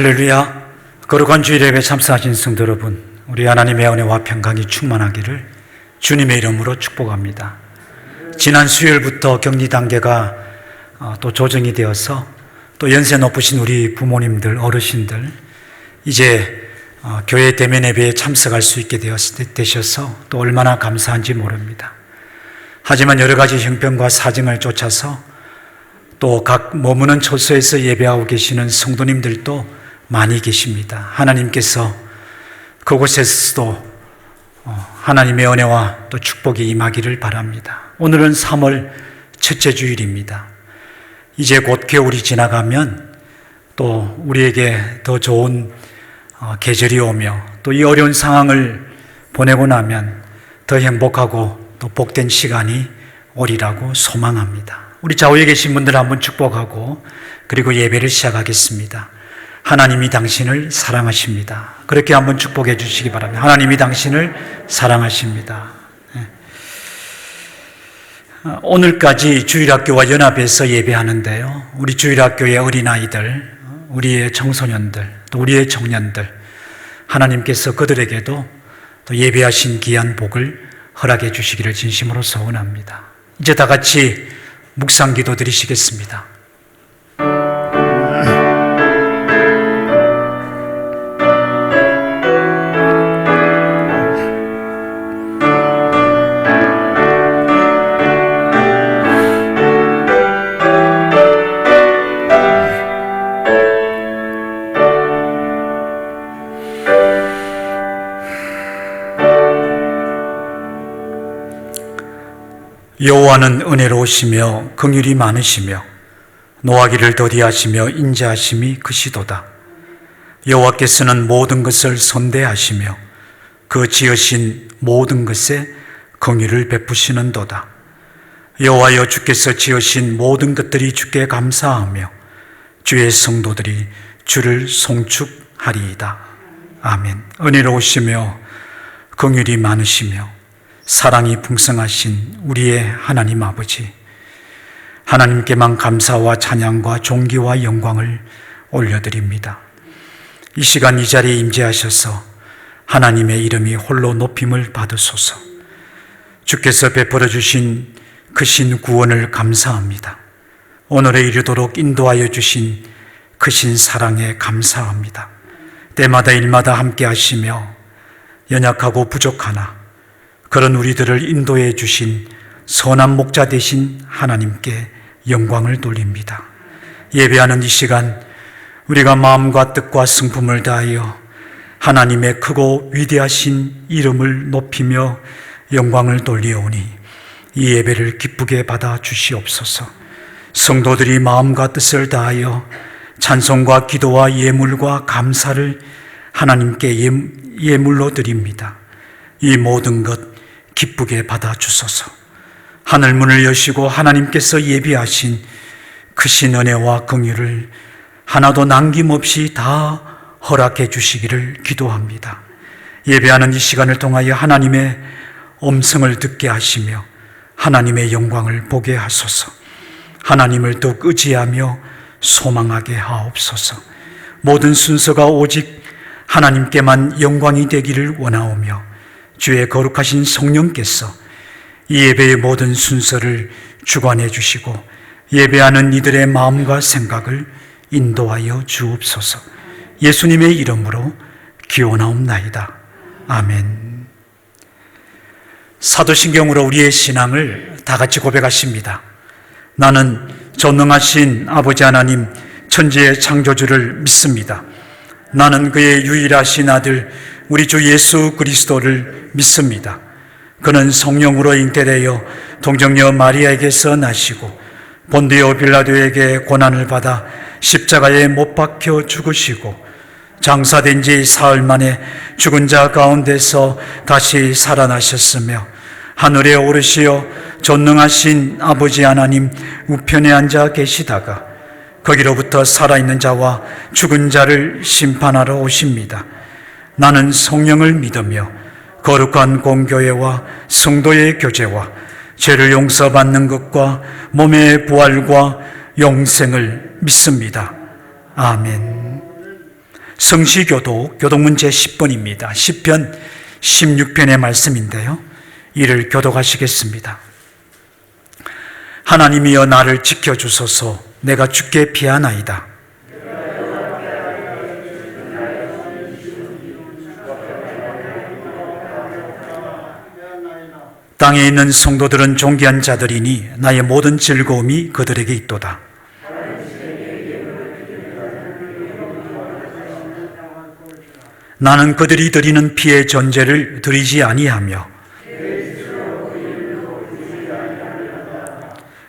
할렐루야. 거룩한 주일 예배 참석하신 성도 여러분, 우리 하나님의 은혜와 평강이 충만하기를 주님의 이름으로 축복합니다. 지난 수요일부터 격리 단계가 또 조정이 되어서 또 연세 높으신 우리 부모님들, 어르신들 이제 교회 대면 예배에 참석할 수 있게 되셔서 또 얼마나 감사한지 모릅니다. 하지만 여러 가지 형편과 사정을 쫓아서 또 각 머무는 처소에서 예배하고 계시는 성도님들도 많이 계십니다. 하나님께서 그곳에서도 하나님의 은혜와 또 축복이 임하기를 바랍니다. 오늘은 3월 첫째 주일입니다. 이제 곧 겨울이 지나가면 또 우리에게 더 좋은 계절이 오며 또 이 어려운 상황을 보내고 나면 더 행복하고 또 복된 시간이 오리라고 소망합니다. 우리 좌우에 계신 분들 한번 축복하고 그리고 예배를 시작하겠습니다. 하나님이 당신을 사랑하십니다. 그렇게 한번 축복해 주시기 바랍니다. 하나님이 당신을 사랑하십니다. 오늘까지 주일학교와 연합해서 예배하는데요, 우리 주일학교의 어린아이들, 우리의 청소년들, 또 우리의 청년들, 하나님께서 그들에게도 또 예배하신 귀한 복을 허락해 주시기를 진심으로 소원합니다. 이제 다 같이 묵상 기도 드리시겠습니다. 여호와는 은혜로우시며 긍휼이 많으시며 노하기를 더디하시며 인자하심이 크시도다. 여호와께서는 모든 것을 선대하시며 그 지으신 모든 것에 긍휼을 베푸시는도다. 여호와여, 주께서 지으신 모든 것들이 주께 감사하며 주의 성도들이 주를 송축하리이다. 아멘. 은혜로우시며 긍휼이 많으시며 사랑이 풍성하신 우리의 하나님 아버지, 하나님께만 감사와 찬양과 존귀와 영광을 올려드립니다. 이 시간 이 자리에 임재하셔서 하나님의 이름이 홀로 높임을 받으소서. 주께서 베풀어 주신 크신 구원을 감사합니다. 오늘에 이르도록 인도하여 주신 크신 사랑에 감사합니다. 때마다 일마다 함께 하시며 연약하고 부족하나 그런 우리들을 인도해 주신 선한 목자 되신 하나님께 영광을 돌립니다. 예배하는 이 시간 우리가 마음과 뜻과 성품을 다하여 하나님의 크고 위대하신 이름을 높이며 영광을 돌리오니 이 예배를 기쁘게 받아 주시옵소서. 성도들이 마음과 뜻을 다하여 찬송과 기도와 예물과 감사를 하나님께 예물로 드립니다. 이 모든 것 기쁘게 받아 주소서. 하늘문을 여시고 하나님께서 예비하신 크신 은혜와 긍휼을 하나도 남김없이 다 허락해 주시기를 기도합니다. 예배하는 이 시간을 통하여 하나님의 음성을 듣게 하시며 하나님의 영광을 보게 하소서. 하나님을 더욱 의지하며 소망하게 하옵소서. 모든 순서가 오직 하나님께만 영광이 되기를 원하오며 주의 거룩하신 성령께서 이 예배의 모든 순서를 주관해 주시고 예배하는 이들의 마음과 생각을 인도하여 주옵소서. 예수님의 이름으로 기원하옵나이다. 아멘. 사도신경으로 우리의 신앙을 다 같이 고백하십니다. 나는 전능하신 아버지 하나님 천지의 창조주를 믿습니다. 나는 그의 유일하신 아들 우리 주 예수 그리스도를 믿습니다. 그는 성령으로 잉태되어 동정녀 마리아에게서 나시고 본디오 빌라도에게 고난을 받아 십자가에 못 박혀 죽으시고 장사된 지 사흘 만에 죽은 자 가운데서 다시 살아나셨으며 하늘에 오르시어 전능하신 아버지 하나님 우편에 앉아 계시다가 거기로부터 살아있는 자와 죽은 자를 심판하러 오십니다. 나는 성령을 믿으며 거룩한 공교회와 성도의 교제와 죄를 용서받는 것과 몸의 부활과 영생을 믿습니다. 아멘. 성시교독 교독문제 10번입니다. 시편 16편의 말씀인데요. 이를 교독하시겠습니다. 하나님이여 나를 지켜주소서. 내가 주께 피하나이다. 땅에 있는 성도들은 존귀한 자들이니 나의 모든 즐거움이 그들에게 있도다. 나는 그들이 드리는 피의 전제를 드리지 아니하며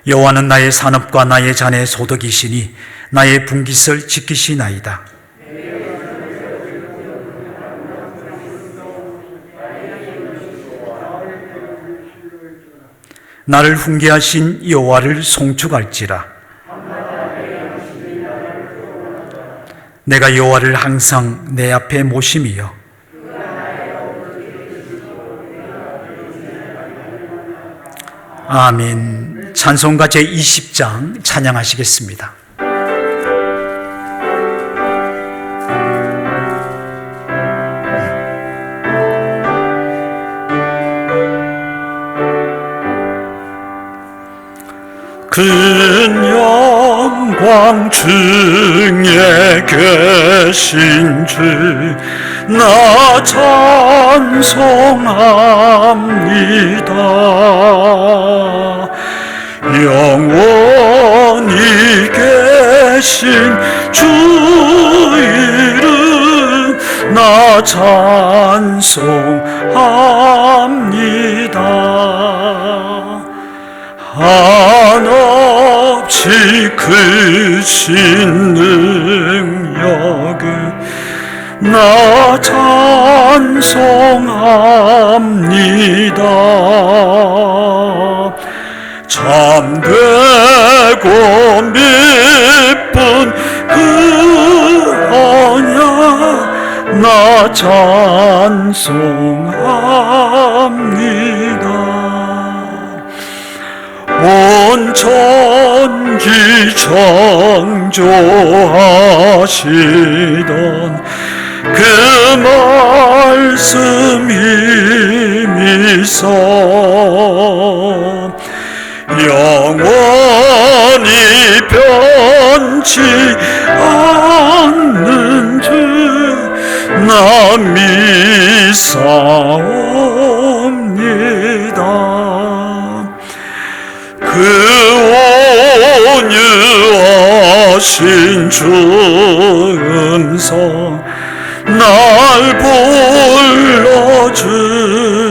여호와는 나의 산업과 나의 잔의 소득이시니 나의 분깃을 지키시나이다. 나를 훈계하신 여호와를 송축할지라. 내가 여호와를 항상 내 앞에 모심이여 아멘. 찬송가 제20장 찬양하시겠습니다. 큰 영광 중에 계신 주 나 찬송합니다. 영원히 계신 주 이름 나 찬송합니다. 한없이 크신 능력을 나 찬송합니다. 참되고 미쁜 그 언약 나 찬송합니다. 온 천지 창조하시던 그 말씀 힘이서 영원히 변치 않는 주 나 믿사옵니다. 그 온유하신 주 음성 날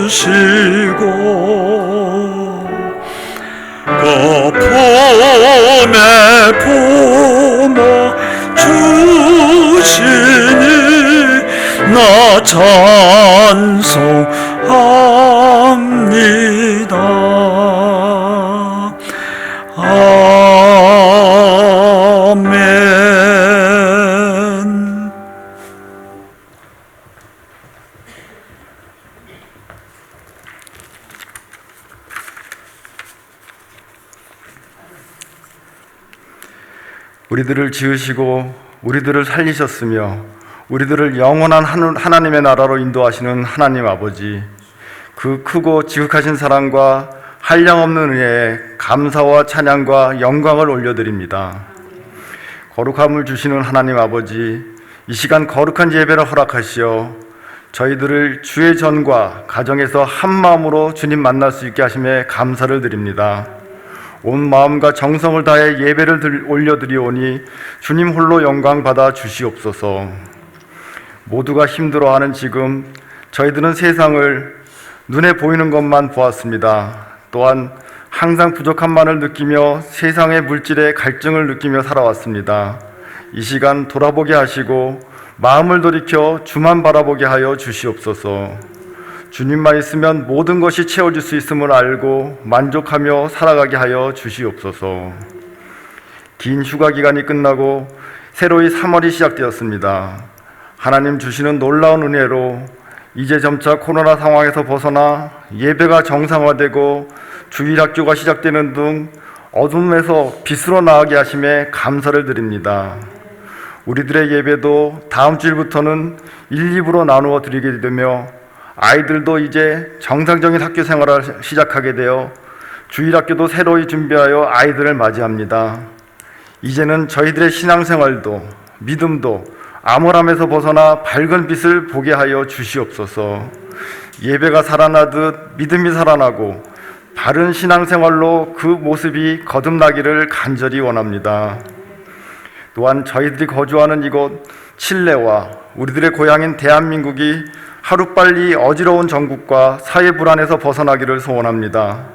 불러주시고 거품에 품어주시니 나 찬송합니다. 아멘. 우리들을 지으시고 우리들을 살리셨으며 우리들을 영원한 하나님의 나라로 인도하시는 하나님 아버지, 그 크고 지극하신 사랑과 한량없는 은혜에 감사와 찬양과 영광을 올려드립니다. 거룩함을 주시는 하나님 아버지, 이 시간 거룩한 예배를 허락하시어 저희들을 주의 전과 가정에서 한 마음으로 주님 만날 수 있게 하심에 감사를 드립니다. 온 마음과 정성을 다해 예배를 올려드리오니 주님 홀로 영광 받아 주시옵소서. 모두가 힘들어하는 지금 저희들은 세상을 눈에 보이는 것만 보았습니다. 또한 항상 부족함만을 느끼며 세상의 물질의 갈증을 느끼며 살아왔습니다. 이 시간 돌아보게 하시고 마음을 돌이켜 주만 바라보게 하여 주시옵소서. 주님만 있으면 모든 것이 채워질 수 있음을 알고 만족하며 살아가게 하여 주시옵소서. 긴 휴가 기간이 끝나고 새로이 3월이 시작되었습니다. 하나님 주시는 놀라운 은혜로 이제 점차 코로나 상황에서 벗어나 예배가 정상화되고 주일학교가 시작되는 등 어둠에서 빛으로 나아가게 하심에 감사를 드립니다. 우리들의 예배도 다음 주일부터는 1, 2부로 나누어 드리게 되며 아이들도 이제 정상적인 학교 생활을 시작하게 되어 주일학교도 새로이 준비하여 아이들을 맞이합니다. 이제는 저희들의 신앙생활도 믿음도 암울함에서 벗어나 밝은 빛을 보게 하여 주시옵소서. 예배가 살아나듯 믿음이 살아나고 바른 신앙생활로 그 모습이 거듭나기를 간절히 원합니다. 또한 저희들이 거주하는 이곳 칠레와 우리들의 고향인 대한민국이 하루빨리 어지러운 정국과 사회 불안에서 벗어나기를 소원합니다.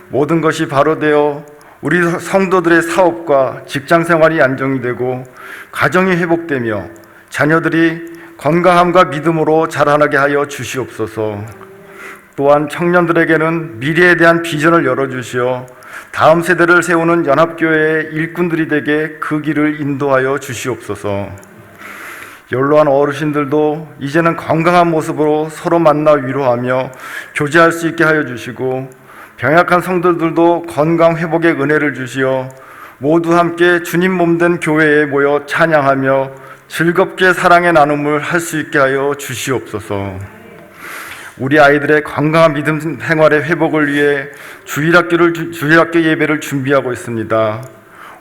모든 것이 바로 되어 우리 성도들의 사업과 직장 생활이 안정되고 가정이 회복되며 자녀들이 건강함과 믿음으로 자라나게 하여 주시옵소서. 또한 청년들에게는 미래에 대한 비전을 열어주시어 다음 세대를 세우는 연합교회의 일꾼들이 되게 그 길을 인도하여 주시옵소서. 연로한 어르신들도 이제는 건강한 모습으로 서로 만나 위로하며 교제할 수 있게 하여 주시고 병약한 성도들도 건강 회복의 은혜를 주시어 모두 함께 주님 몸된 교회에 모여 찬양하며 즐겁게 사랑의 나눔을 할 수 있게 하여 주시옵소서. 우리 아이들의 건강한 믿음 생활의 회복을 위해 주일학교 예배를 준비하고 있습니다.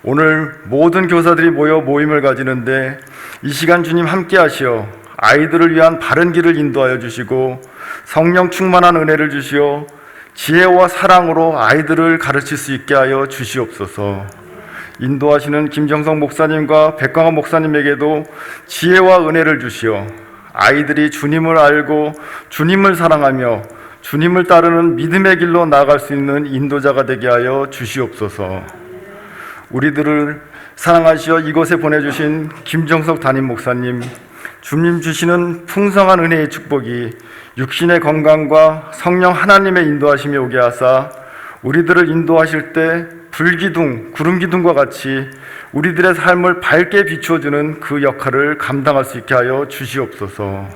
오늘 모든 교사들이 모여 모임을 가지는데 이 시간 주님 함께 하시어 아이들을 위한 바른 길을 인도하여 주시고 성령 충만한 은혜를 주시어 지혜와 사랑으로 아이들을 가르칠 수 있게 하여 주시옵소서. 인도하시는 김정성 목사님과 백광원 목사님에게도 지혜와 은혜를 주시어 아이들이 주님을 알고 주님을 사랑하며 주님을 따르는 믿음의 길로 나아갈 수 있는 인도자가 되게 하여 주시옵소서. 우리들을 사랑하시어 이곳에 보내주신 김정석 담임 목사님, 주님 주시는 풍성한 은혜의 축복이 육신의 건강과 성령 하나님의 인도하심이 오게 하사 우리들을 인도하실 때 불기둥, 구름기둥과 같이 우리들의 삶을 밝게 비추어주는 그 역할을 감당할 수 있게 하여 주시옵소서.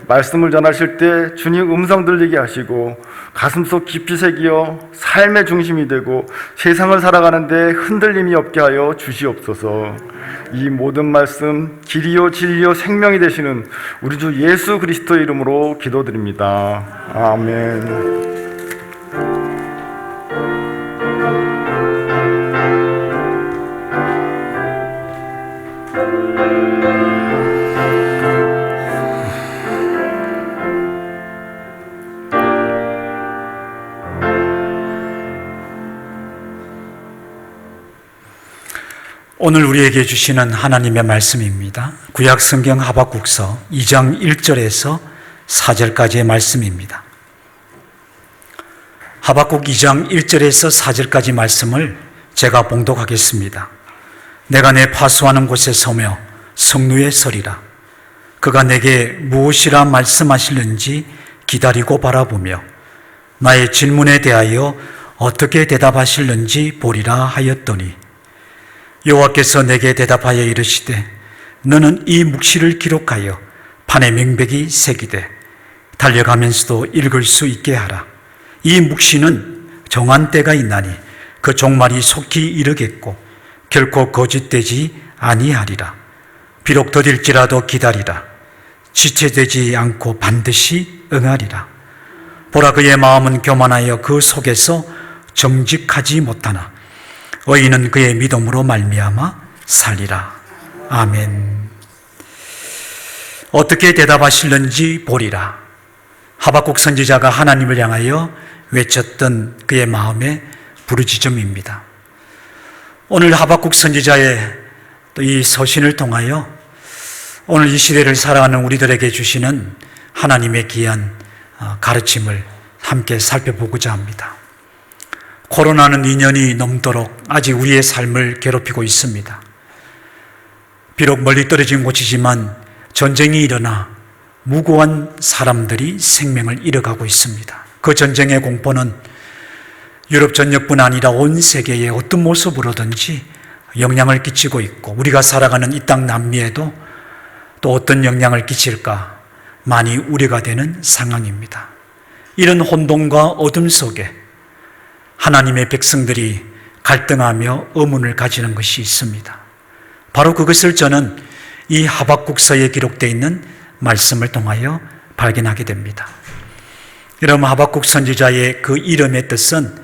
말씀을 전하실 때 주님 음성 들리게 하시고 가슴속 깊이 새기어 삶의 중심이 되고 세상을 살아가는데 흔들림이 없게 하여 주시옵소서. 이 모든 말씀 길이요 진리요 생명이 되시는 우리 주 예수 그리스도의 이름으로 기도드립니다. 아멘. 오늘 우리에게 주시는 하나님의 말씀입니다. 구약 성경 하박국서 2장 1절에서 4절까지의 말씀입니다. 하박국 2장 1절에서 4절까지 말씀을 제가 봉독하겠습니다. 내가 내 파수하는 곳에 서며 성루에 서리라. 그가 내게 무엇이라 말씀하실는지 기다리고 바라보며 나의 질문에 대하여 어떻게 대답하실는지 보리라 하였더니 여호와께서 내게 대답하여 이르시되 너는 이 묵시를 기록하여 판에 명백이 새기되 달려가면서도 읽을 수 있게 하라. 이 묵시는 정한 때가 있나니 그 종말이 속히 이르겠고 결코 거짓되지 아니하리라. 비록 더딜지라도 기다리라. 지체되지 않고 반드시 응하리라. 보라, 그의 마음은 교만하여 그 속에서 정직하지 못하나 의인은 그의 믿음으로 말미암아 살리라. 아멘. 어떻게 대답하실는지 보리라. 하박국 선지자가 하나님을 향하여 외쳤던 그의 마음의 부르짖음입니다. 오늘 하박국 선지자의 또 이 서신을 통하여 오늘 이 시대를 살아가는 우리들에게 주시는 하나님의 귀한 가르침을 함께 살펴보고자 합니다. 코로나는 2년이 넘도록 아직 우리의 삶을 괴롭히고 있습니다. 비록 멀리 떨어진 곳이지만 전쟁이 일어나 무고한 사람들이 생명을 잃어가고 있습니다. 그 전쟁의 공포는 유럽 전역뿐 아니라 온 세계에 어떤 모습으로든지 영향을 끼치고 있고 우리가 살아가는 이 땅 남미에도 또 어떤 영향을 끼칠까 많이 우려가 되는 상황입니다. 이런 혼돈과 어둠 속에 하나님의 백성들이 갈등하며 의문을 가지는 것이 있습니다. 바로 그것을 저는 이 하박국서에 기록되어 있는 말씀을 통하여 발견하게 됩니다. 여러분, 하박국 선지자의 그 이름의 뜻은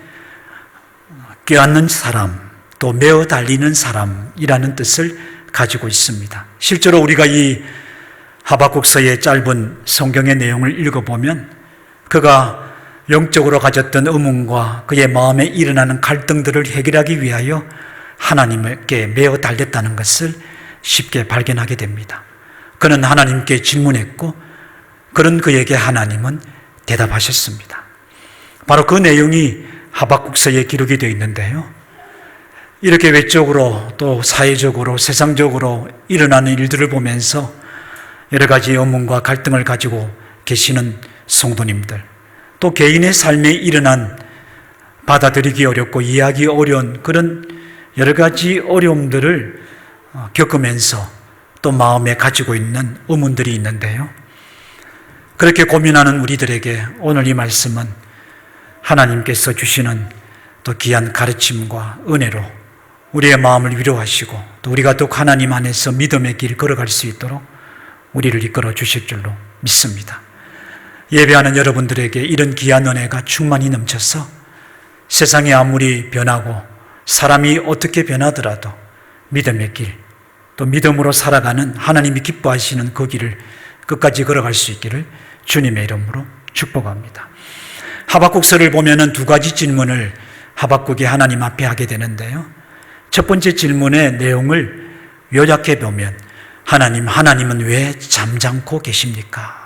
껴안는 사람, 또 메어 달리는 사람이라는 뜻을 가지고 있습니다. 실제로 우리가 이 하박국서의 짧은 성경의 내용을 읽어보면 그가 영적으로 가졌던 의문과 그의 마음에 일어나는 갈등들을 해결하기 위하여 하나님께 메어 달렸다는 것을 쉽게 발견하게 됩니다. 그는 하나님께 질문했고 그런 그에게 하나님은 대답하셨습니다. 바로 그 내용이 하박국서에 기록이 되어 있는데요. 이렇게 외적으로 또 사회적으로 세상적으로 일어나는 일들을 보면서 여러 가지 의문과 갈등을 가지고 계시는 성도님들, 또 개인의 삶에 일어난 받아들이기 어렵고 이해하기 어려운 그런 여러 가지 어려움들을 겪으면서 또 마음에 가지고 있는 의문들이 있는데요. 그렇게 고민하는 우리들에게 오늘 이 말씀은 하나님께서 주시는 또 귀한 가르침과 은혜로 우리의 마음을 위로하시고 또 우리가 또 하나님 안에서 믿음의 길 걸어갈 수 있도록 우리를 이끌어 주실 줄로 믿습니다. 예배하는 여러분들에게 이런 귀한 은혜가 충만히 넘쳐서 세상이 아무리 변하고 사람이 어떻게 변하더라도 믿음의 길, 또 믿음으로 살아가는 하나님이 기뻐하시는 그 길을 끝까지 걸어갈 수 있기를 주님의 이름으로 축복합니다. 하박국서를 보면은 두 가지 질문을 하박국이 하나님 앞에 하게 되는데요. 첫 번째 질문의 내용을 요약해 보면 하나님은 왜 잠잠고 계십니까?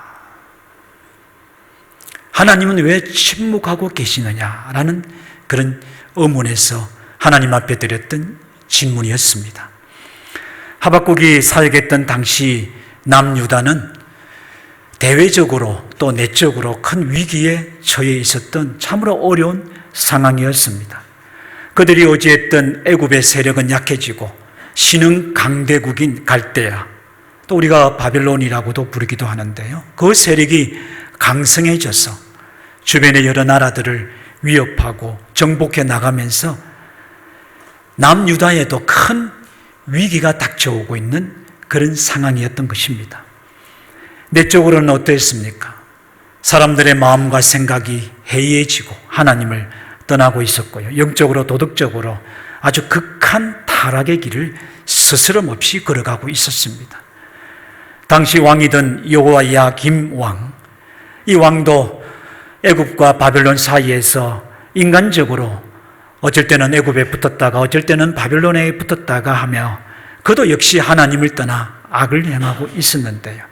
하나님은 왜 침묵하고 계시느냐라는 그런 의문에서 하나님 앞에 드렸던 질문이었습니다. 하박국이 사역했던 당시 남유다는 대외적으로 또 내적으로 큰 위기에 처해 있었던 참으로 어려운 상황이었습니다. 그들이 의지했던 애굽의 세력은 약해지고 신흥 강대국인 갈대아, 또 우리가 바벨론이라고도 부르기도 하는데요. 그 세력이 강성해져서 주변의 여러 나라들을 위협하고 정복해 나가면서 남유다에도 큰 위기가 닥쳐오고 있는 그런 상황이었던 것입니다. 내적으로는 어떠했습니까? 사람들의 마음과 생각이 해이해지고 하나님을 떠나고 있었고요. 영적으로 도덕적으로 아주 극한 타락의 길을 스스럼 없이 걸어가고 있었습니다. 당시 왕이던 여호야김 왕, 이 왕도 애굽과 바벨론 사이에서 인간적으로 어쩔 때는 애굽에 붙었다가 어쩔 때는 바벨론에 붙었다가 하며 그도 역시 하나님을 떠나 악을 행하고 있었는데요.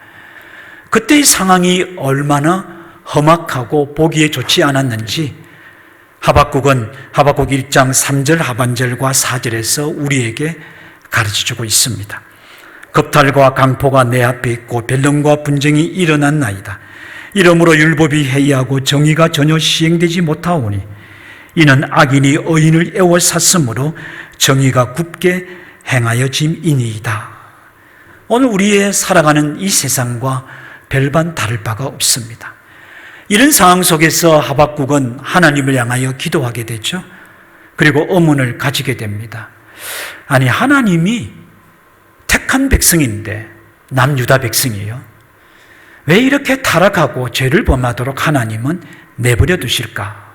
그때의 상황이 얼마나 험악하고 보기에 좋지 않았는지 하박국은 하박국 1장 3절 하반절과 4절에서 우리에게 가르쳐주고 있습니다. 겁탈과 강포가 내 앞에 있고 변론과 분쟁이 일어났나이다. 이러므로 율법이 해이하고 정의가 전혀 시행되지 못하오니 이는 악인이 의인을 애워쌌으므로 정의가 굽게 행하여짐이니이다. 오늘 우리의 살아가는 이 세상과 별반 다를 바가 없습니다. 이런 상황 속에서 하박국은 하나님을 향하여 기도하게 되죠. 그리고 의문을 가지게 됩니다. 아니, 하나님이 택한 백성인데 남유다 백성이에요. 왜 이렇게 타락하고 죄를 범하도록 하나님은 내버려 두실까?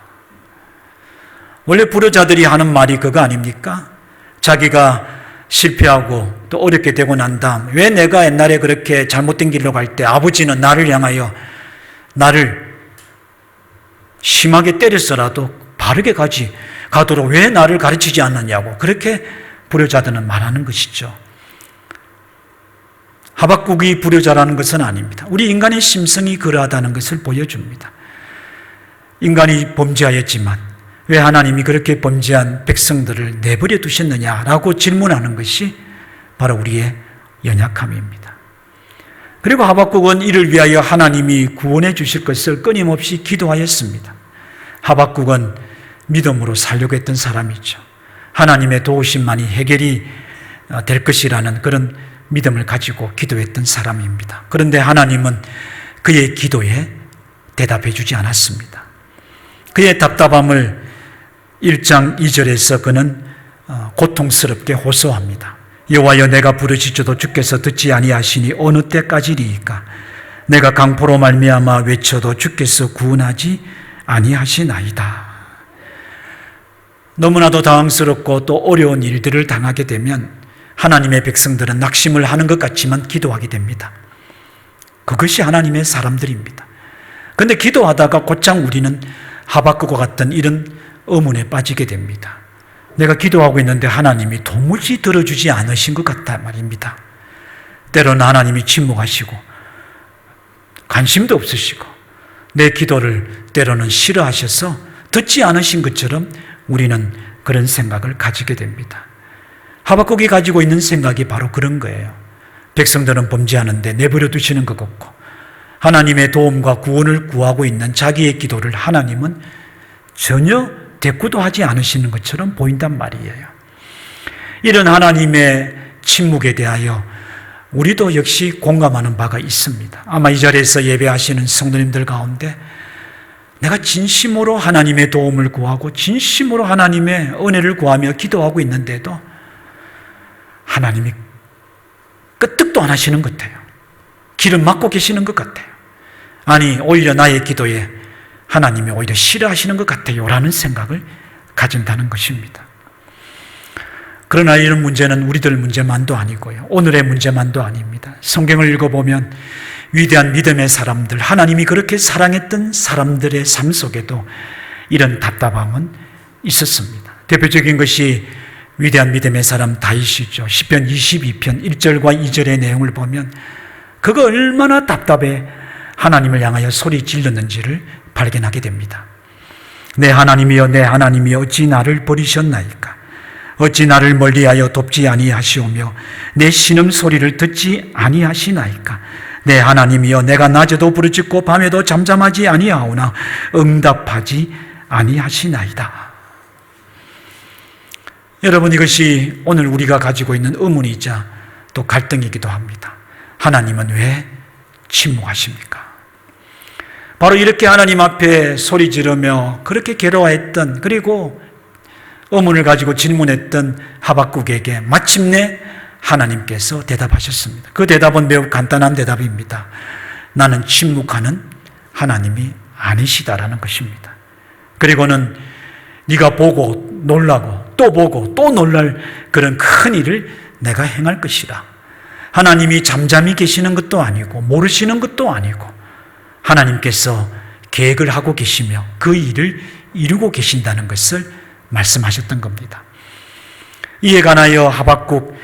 원래 불효자들이 하는 말이 그거 아닙니까? 자기가 실패하고 또 어렵게 되고 난 다음 왜 내가 옛날에 그렇게 잘못된 길로 갈 때 아버지는 나를 향하여 나를 심하게 때렸어라도 바르게 가도록 왜 나를 가르치지 않느냐고 그렇게 불효자들은 말하는 것이죠. 하박국이 불효자라는 것은 아닙니다. 우리 인간의 심성이 그러하다는 것을 보여줍니다. 인간이 범죄하였지만 왜 하나님이 그렇게 범죄한 백성들을 내버려 두셨느냐라고 질문하는 것이 바로 우리의 연약함입니다. 그리고 하박국은 이를 위하여 하나님이 구원해 주실 것을 끊임없이 기도하였습니다. 하박국은 믿음으로 살려고 했던 사람이죠. 하나님의 도우심만이 해결이 될 것이라는 그런 믿음을 가지고 기도했던 사람입니다. 그런데 하나님은 그의 기도에 대답해 주지 않았습니다. 그의 답답함을 1장 2절에서 그는 고통스럽게 호소합니다. 여호와여, 내가 부르짖어도 주께서 듣지 아니하시니 어느 때까지리이까? 내가 강포로 말미암아 외쳐도 주께서 구원하지 아니하시나이다. 너무나도 당황스럽고 또 어려운 일들을 당하게 되면 하나님의 백성들은 낙심을 하는 것 같지만 기도하게 됩니다. 그것이 하나님의 사람들입니다. 그런데 기도하다가 곧장 우리는 하박국과 같은 이런 의문에 빠지게 됩니다. 내가 기도하고 있는데 하나님이 도무지 들어주지 않으신 것 같다 말입니다. 때로는 하나님이 침묵하시고 관심도 없으시고 내 기도를 때로는 싫어하셔서 듣지 않으신 것처럼 우리는 그런 생각을 가지게 됩니다. 하박국이 가지고 있는 생각이 바로 그런 거예요. 백성들은 범죄하는데 내버려 두시는 것 같고 하나님의 도움과 구원을 구하고 있는 자기의 기도를 하나님은 전혀 대꾸도 하지 않으시는 것처럼 보인단 말이에요. 이런 하나님의 침묵에 대하여 우리도 역시 공감하는 바가 있습니다. 아마 이 자리에서 예배하시는 성도님들 가운데 내가 진심으로 하나님의 도움을 구하고 진심으로 하나님의 은혜를 구하며 기도하고 있는데도 하나님이 끄떡도 안 하시는 것 같아요. 길을 막고 계시는 것 같아요. 아니, 오히려 나의 기도에 하나님이 오히려 싫어하시는 것 같아요 라는 생각을 가진다는 것입니다. 그러나 이런 문제는 우리들 문제만도 아니고요, 오늘의 문제만도 아닙니다. 성경을 읽어보면 위대한 믿음의 사람들, 하나님이 그렇게 사랑했던 사람들의 삶 속에도 이런 답답함은 있었습니다. 대표적인 것이 위대한 믿음의 사람 다윗이죠. 시편 22편 1절과 2절의 내용을 보면 그가 얼마나 답답해 하나님을 향하여 소리 질렀는지를 발견하게 됩니다. 내 하나님이여, 내 하나님이여, 어찌 나를 버리셨나이까? 어찌 나를 멀리하여 돕지 아니하시오며 내 신음소리를 듣지 아니하시나이까? 내 하나님이여, 내가 낮에도 부르짖고 밤에도 잠잠하지 아니하오나 응답하지 아니하시나이다. 여러분, 이것이 오늘 우리가 가지고 있는 의문이자 또 갈등이기도 합니다. 하나님은 왜 침묵하십니까? 바로 이렇게 하나님 앞에 소리 지르며 그렇게 괴로워했던, 그리고 의문을 가지고 질문했던 하박국에게 마침내 하나님께서 대답하셨습니다. 그 대답은 매우 간단한 대답입니다. 나는 침묵하는 하나님이 아니시다라는 것입니다. 그리고는 네가 보고 놀라고 또 보고 또 놀랄 그런 큰 일을 내가 행할 것이라. 하나님이 잠잠히 계시는 것도 아니고 모르시는 것도 아니고 하나님께서 계획을 하고 계시며 그 일을 이루고 계신다는 것을 말씀하셨던 겁니다. 이에 관하여 하박국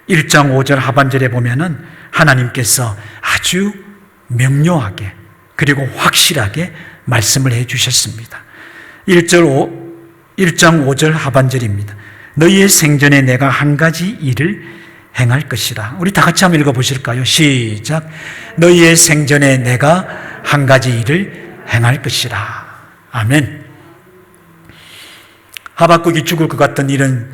1장 5절 하반절에 보면은 하나님께서 아주 명료하게 그리고 확실하게 말씀을 해 주셨습니다. 1장 5절 하반절입니다. 너희의 생전에 내가 한 가지 일을 행할 것이라. 우리 다 같이 한번 읽어보실까요? 시작. 너희의 생전에 내가 한 가지 일을 행할 것이라. 아멘. 하박국이 죽을 것 같던 이런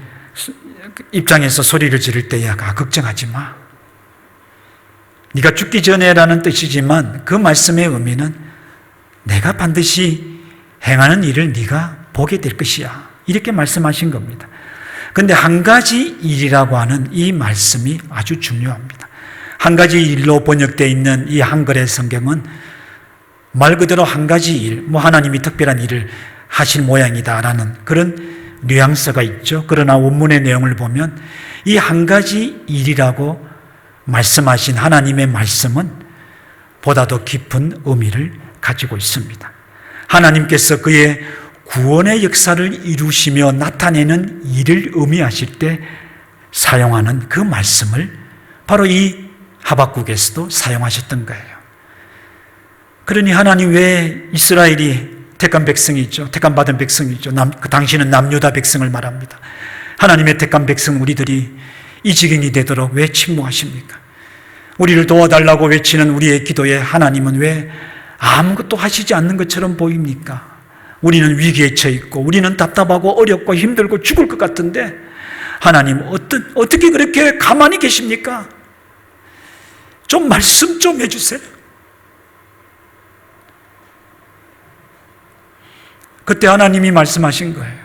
입장에서 소리를 지를 때야, 걱정하지 마. 네가 죽기 전에라는 뜻이지만 그 말씀의 의미는 내가 반드시 행하는 일을 네가 보게 될 것이야, 이렇게 말씀하신 겁니다. 그런데 한 가지 일이라고 하는 이 말씀이 아주 중요합니다. 한 가지 일로 번역되어 있는 이 한글의 성경은 말 그대로 한 가지 일, 하나님이 특별한 일을 하실 모양이다라는 그런 뉘앙스가 있죠. 그러나 원문의 내용을 보면 이 한 가지 일이라고 말씀하신 하나님의 말씀은 보다 더 깊은 의미를 가지고 있습니다. 하나님께서 그의 구원의 역사를 이루시며 나타내는 일을 의미하실 때 사용하는 그 말씀을 바로 이 하박국에서도 사용하셨던 거예요. 그러니 하나님 왜 이스라엘이 택한 백성이죠. 택한 받은 백성이죠. 당신은 남유다 백성을 말합니다. 하나님의 택한 백성 우리들이 이 지경이 되도록 왜 침묵하십니까? 우리를 도와달라고 외치는 우리의 기도에 하나님은 왜 아무것도 하시지 않는 것처럼 보입니까? 우리는 위기에 처해 있고 우리는 답답하고 어렵고 힘들고 죽을 것 같은데 하나님 어떻게 그렇게 가만히 계십니까? 좀 말씀 좀 해주세요. 그때 하나님이 말씀하신 거예요.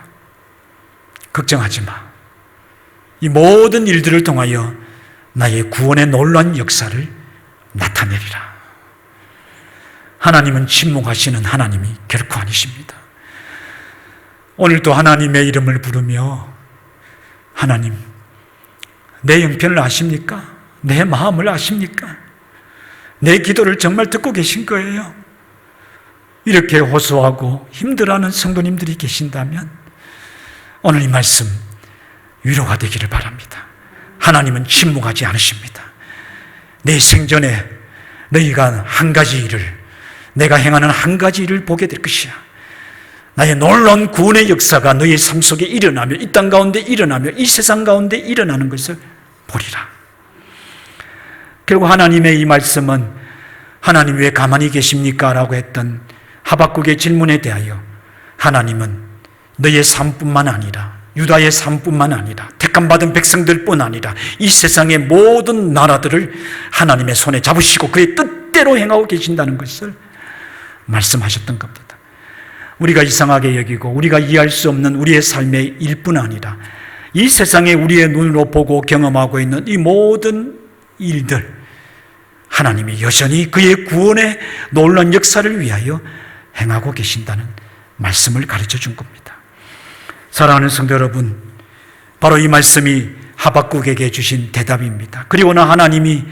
걱정하지 마. 이 모든 일들을 통하여 나의 구원의 놀라운 역사를 나타내리라. 하나님은 침묵하시는 하나님이 결코 아니십니다. 오늘도 하나님의 이름을 부르며 하나님, 내 형편을 아십니까? 내 마음을 아십니까? 내 기도를 정말 듣고 계신 거예요? 이렇게 호소하고 힘들어하는 성도님들이 계신다면 오늘 이 말씀 위로가 되기를 바랍니다. 하나님은 침묵하지 않으십니다. 내 생전에 너희가 한 가지 일을, 내가 행하는 한 가지 일을 보게 될 것이야. 나의 놀라운 구원의 역사가 너희의 삶 속에 일어나며, 이 땅 가운데 일어나며, 이 세상 가운데 일어나는 것을 보리라. 결국 하나님의 이 말씀은 하나님 왜 가만히 계십니까? 라고 했던 하박국의 질문에 대하여 하나님은 너의 삶뿐만 아니라, 유다의 삶뿐만 아니라, 택함받은 백성들뿐 아니라 이 세상의 모든 나라들을 하나님의 손에 잡으시고 그의 뜻대로 행하고 계신다는 것을 말씀하셨던 겁니다. 우리가 이상하게 여기고 우리가 이해할 수 없는 우리의 삶의 일뿐 아니라 이 세상에 우리의 눈으로 보고 경험하고 있는 이 모든 일들, 하나님이 여전히 그의 구원의 놀라운 역사를 위하여 행하고 계신다는 말씀을 가르쳐 준 겁니다. 사랑하는 성도 여러분, 바로 이 말씀이 하박국에게 주신 대답입니다. 그리고는 하나님이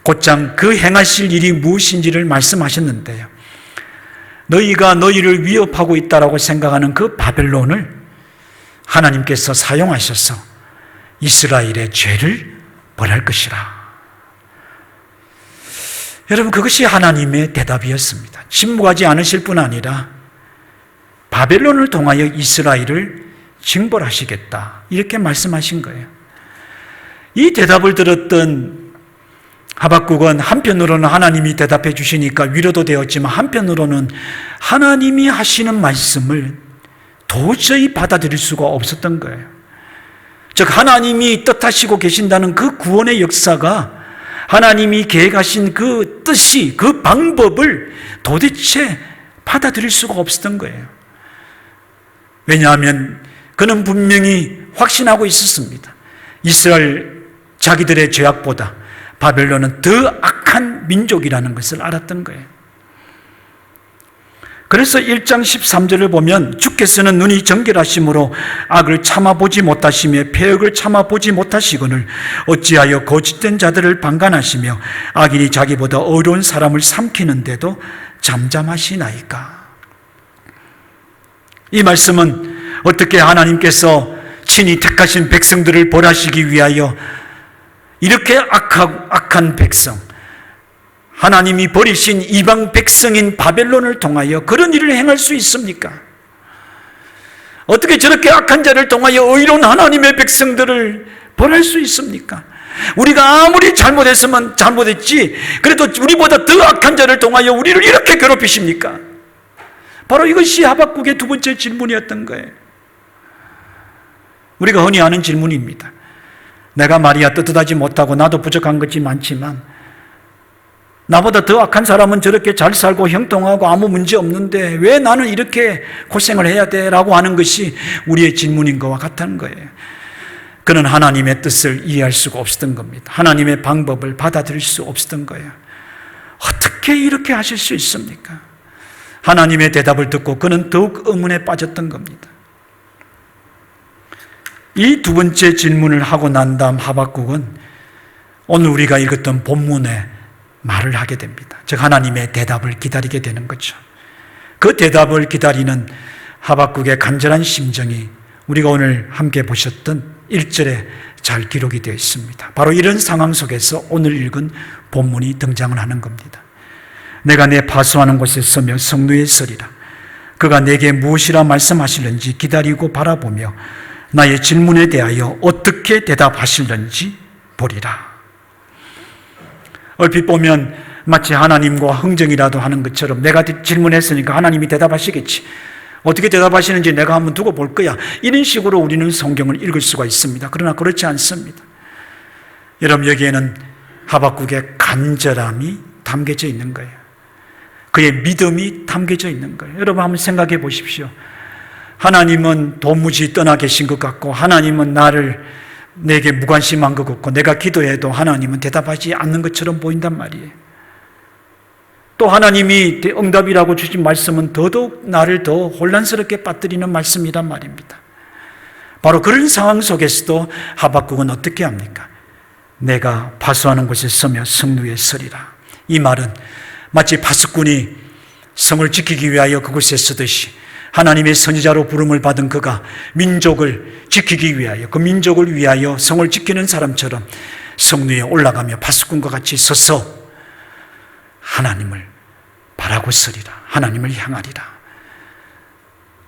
곧장 그 행하실 일이 무엇인지를 말씀하셨는데요, 너희가 너희를 위협하고 있다라고 생각하는 그 바벨론을 하나님께서 사용하셔서 이스라엘의 죄를 벌할 것이라. 여러분, 그것이 하나님의 대답이었습니다. 침묵하지 않으실 뿐 아니라 바벨론을 통하여 이스라엘을 징벌하시겠다, 이렇게 말씀하신 거예요. 이 대답을 들었던 하박국은 한편으로는 하나님이 대답해 주시니까 위로도 되었지만 한편으로는 하나님이 하시는 말씀을 도저히 받아들일 수가 없었던 거예요. 즉, 하나님이 뜻하시고 계신다는 그 구원의 역사가, 하나님이 계획하신 그 뜻이, 그 방법을 도대체 받아들일 수가 없었던 거예요. 왜냐하면 그는 분명히 확신하고 있었습니다. 이스라엘 자기들의 죄악보다 바벨론은 더 악한 민족이라는 것을 알았던 거예요. 그래서 1장 13절을 보면 주께서는 눈이 정결하심으로 악을 참아보지 못하시며 패역을 참아보지 못하시거늘 어찌하여 거짓된 자들을 방관하시며 악인이 자기보다 어려운 사람을 삼키는데도 잠잠하시나이까. 이 말씀은 어떻게 하나님께서 친히 택하신 백성들을 벌하시기 위하여 이렇게 악한 백성, 하나님이 버리신 이방 백성인 바벨론을 통하여 그런 일을 행할 수 있습니까? 어떻게 저렇게 악한 자를 통하여 의로운 하나님의 백성들을 벌할 수 있습니까? 우리가 아무리 잘못했으면 잘못했지, 그래도 우리보다 더 악한 자를 통하여 우리를 이렇게 괴롭히십니까? 바로 이것이 하박국의 두 번째 질문이었던 거예요. 우리가 흔히 하는 질문입니다. 내가 말이야 떳떳하지 못하고 나도 부족한 것이 많지만 나보다 더 악한 사람은 저렇게 잘 살고 형통하고 아무 문제 없는데 왜 나는 이렇게 고생을 해야 돼? 라고 하는 것이 우리의 질문인 것과 같다는 거예요. 그는 하나님의 뜻을 이해할 수가 없었던 겁니다. 하나님의 방법을 받아들일 수 없었던 거예요. 어떻게 이렇게 하실 수 있습니까? 하나님의 대답을 듣고 그는 더욱 의문에 빠졌던 겁니다. 이 두 번째 질문을 하고 난 다음 하박국은 오늘 우리가 읽었던 본문에 말을 하게 됩니다. 즉 하나님의 대답을 기다리게 되는 거죠. 그 대답을 기다리는 하박국의 간절한 심정이 우리가 오늘 함께 보셨던 1절에 잘 기록이 되어 있습니다. 바로 이런 상황 속에서 오늘 읽은 본문이 등장을 하는 겁니다. 내가 내 파수하는 곳에 서며 성루에 서리라. 그가 내게 무엇이라 말씀하실는지 기다리고 바라보며 나의 질문에 대하여 어떻게 대답하실는지 보리라. 얼핏 보면 마치 하나님과 흥정이라도 하는 것처럼 내가 질문했으니까 하나님이 대답하시겠지, 어떻게 대답하시는지 내가 한번 두고 볼 거야, 이런 식으로 우리는 성경을 읽을 수가 있습니다. 그러나 그렇지 않습니다. 여러분, 여기에는 하박국의 간절함이 담겨져 있는 거예요. 그의 믿음이 담겨져 있는 거예요. 여러분 한번 생각해 보십시오. 하나님은 도무지 떠나 계신 것 같고 하나님은 나를 내게 무관심한 것 같고 내가 기도해도 하나님은 대답하지 않는 것처럼 보인단 말이에요. 또 하나님이 응답이라고 주신 말씀은 더더욱 나를 더 혼란스럽게 빠뜨리는 말씀이란 말입니다. 바로 그런 상황 속에서도 하박국은 어떻게 합니까? 내가 파수하는 곳에 서며 성 위에 서리라. 이 말은 마치 파수꾼이 성을 지키기 위하여 그곳에 서듯이 하나님의 선지자로 부름을 받은 그가 민족을 지키기 위하여, 그 민족을 위하여 성을 지키는 사람처럼 성 위에 올라가며 파수꾼과 같이 서서 하나님을 바라고 서리라. 하나님을 향하리라.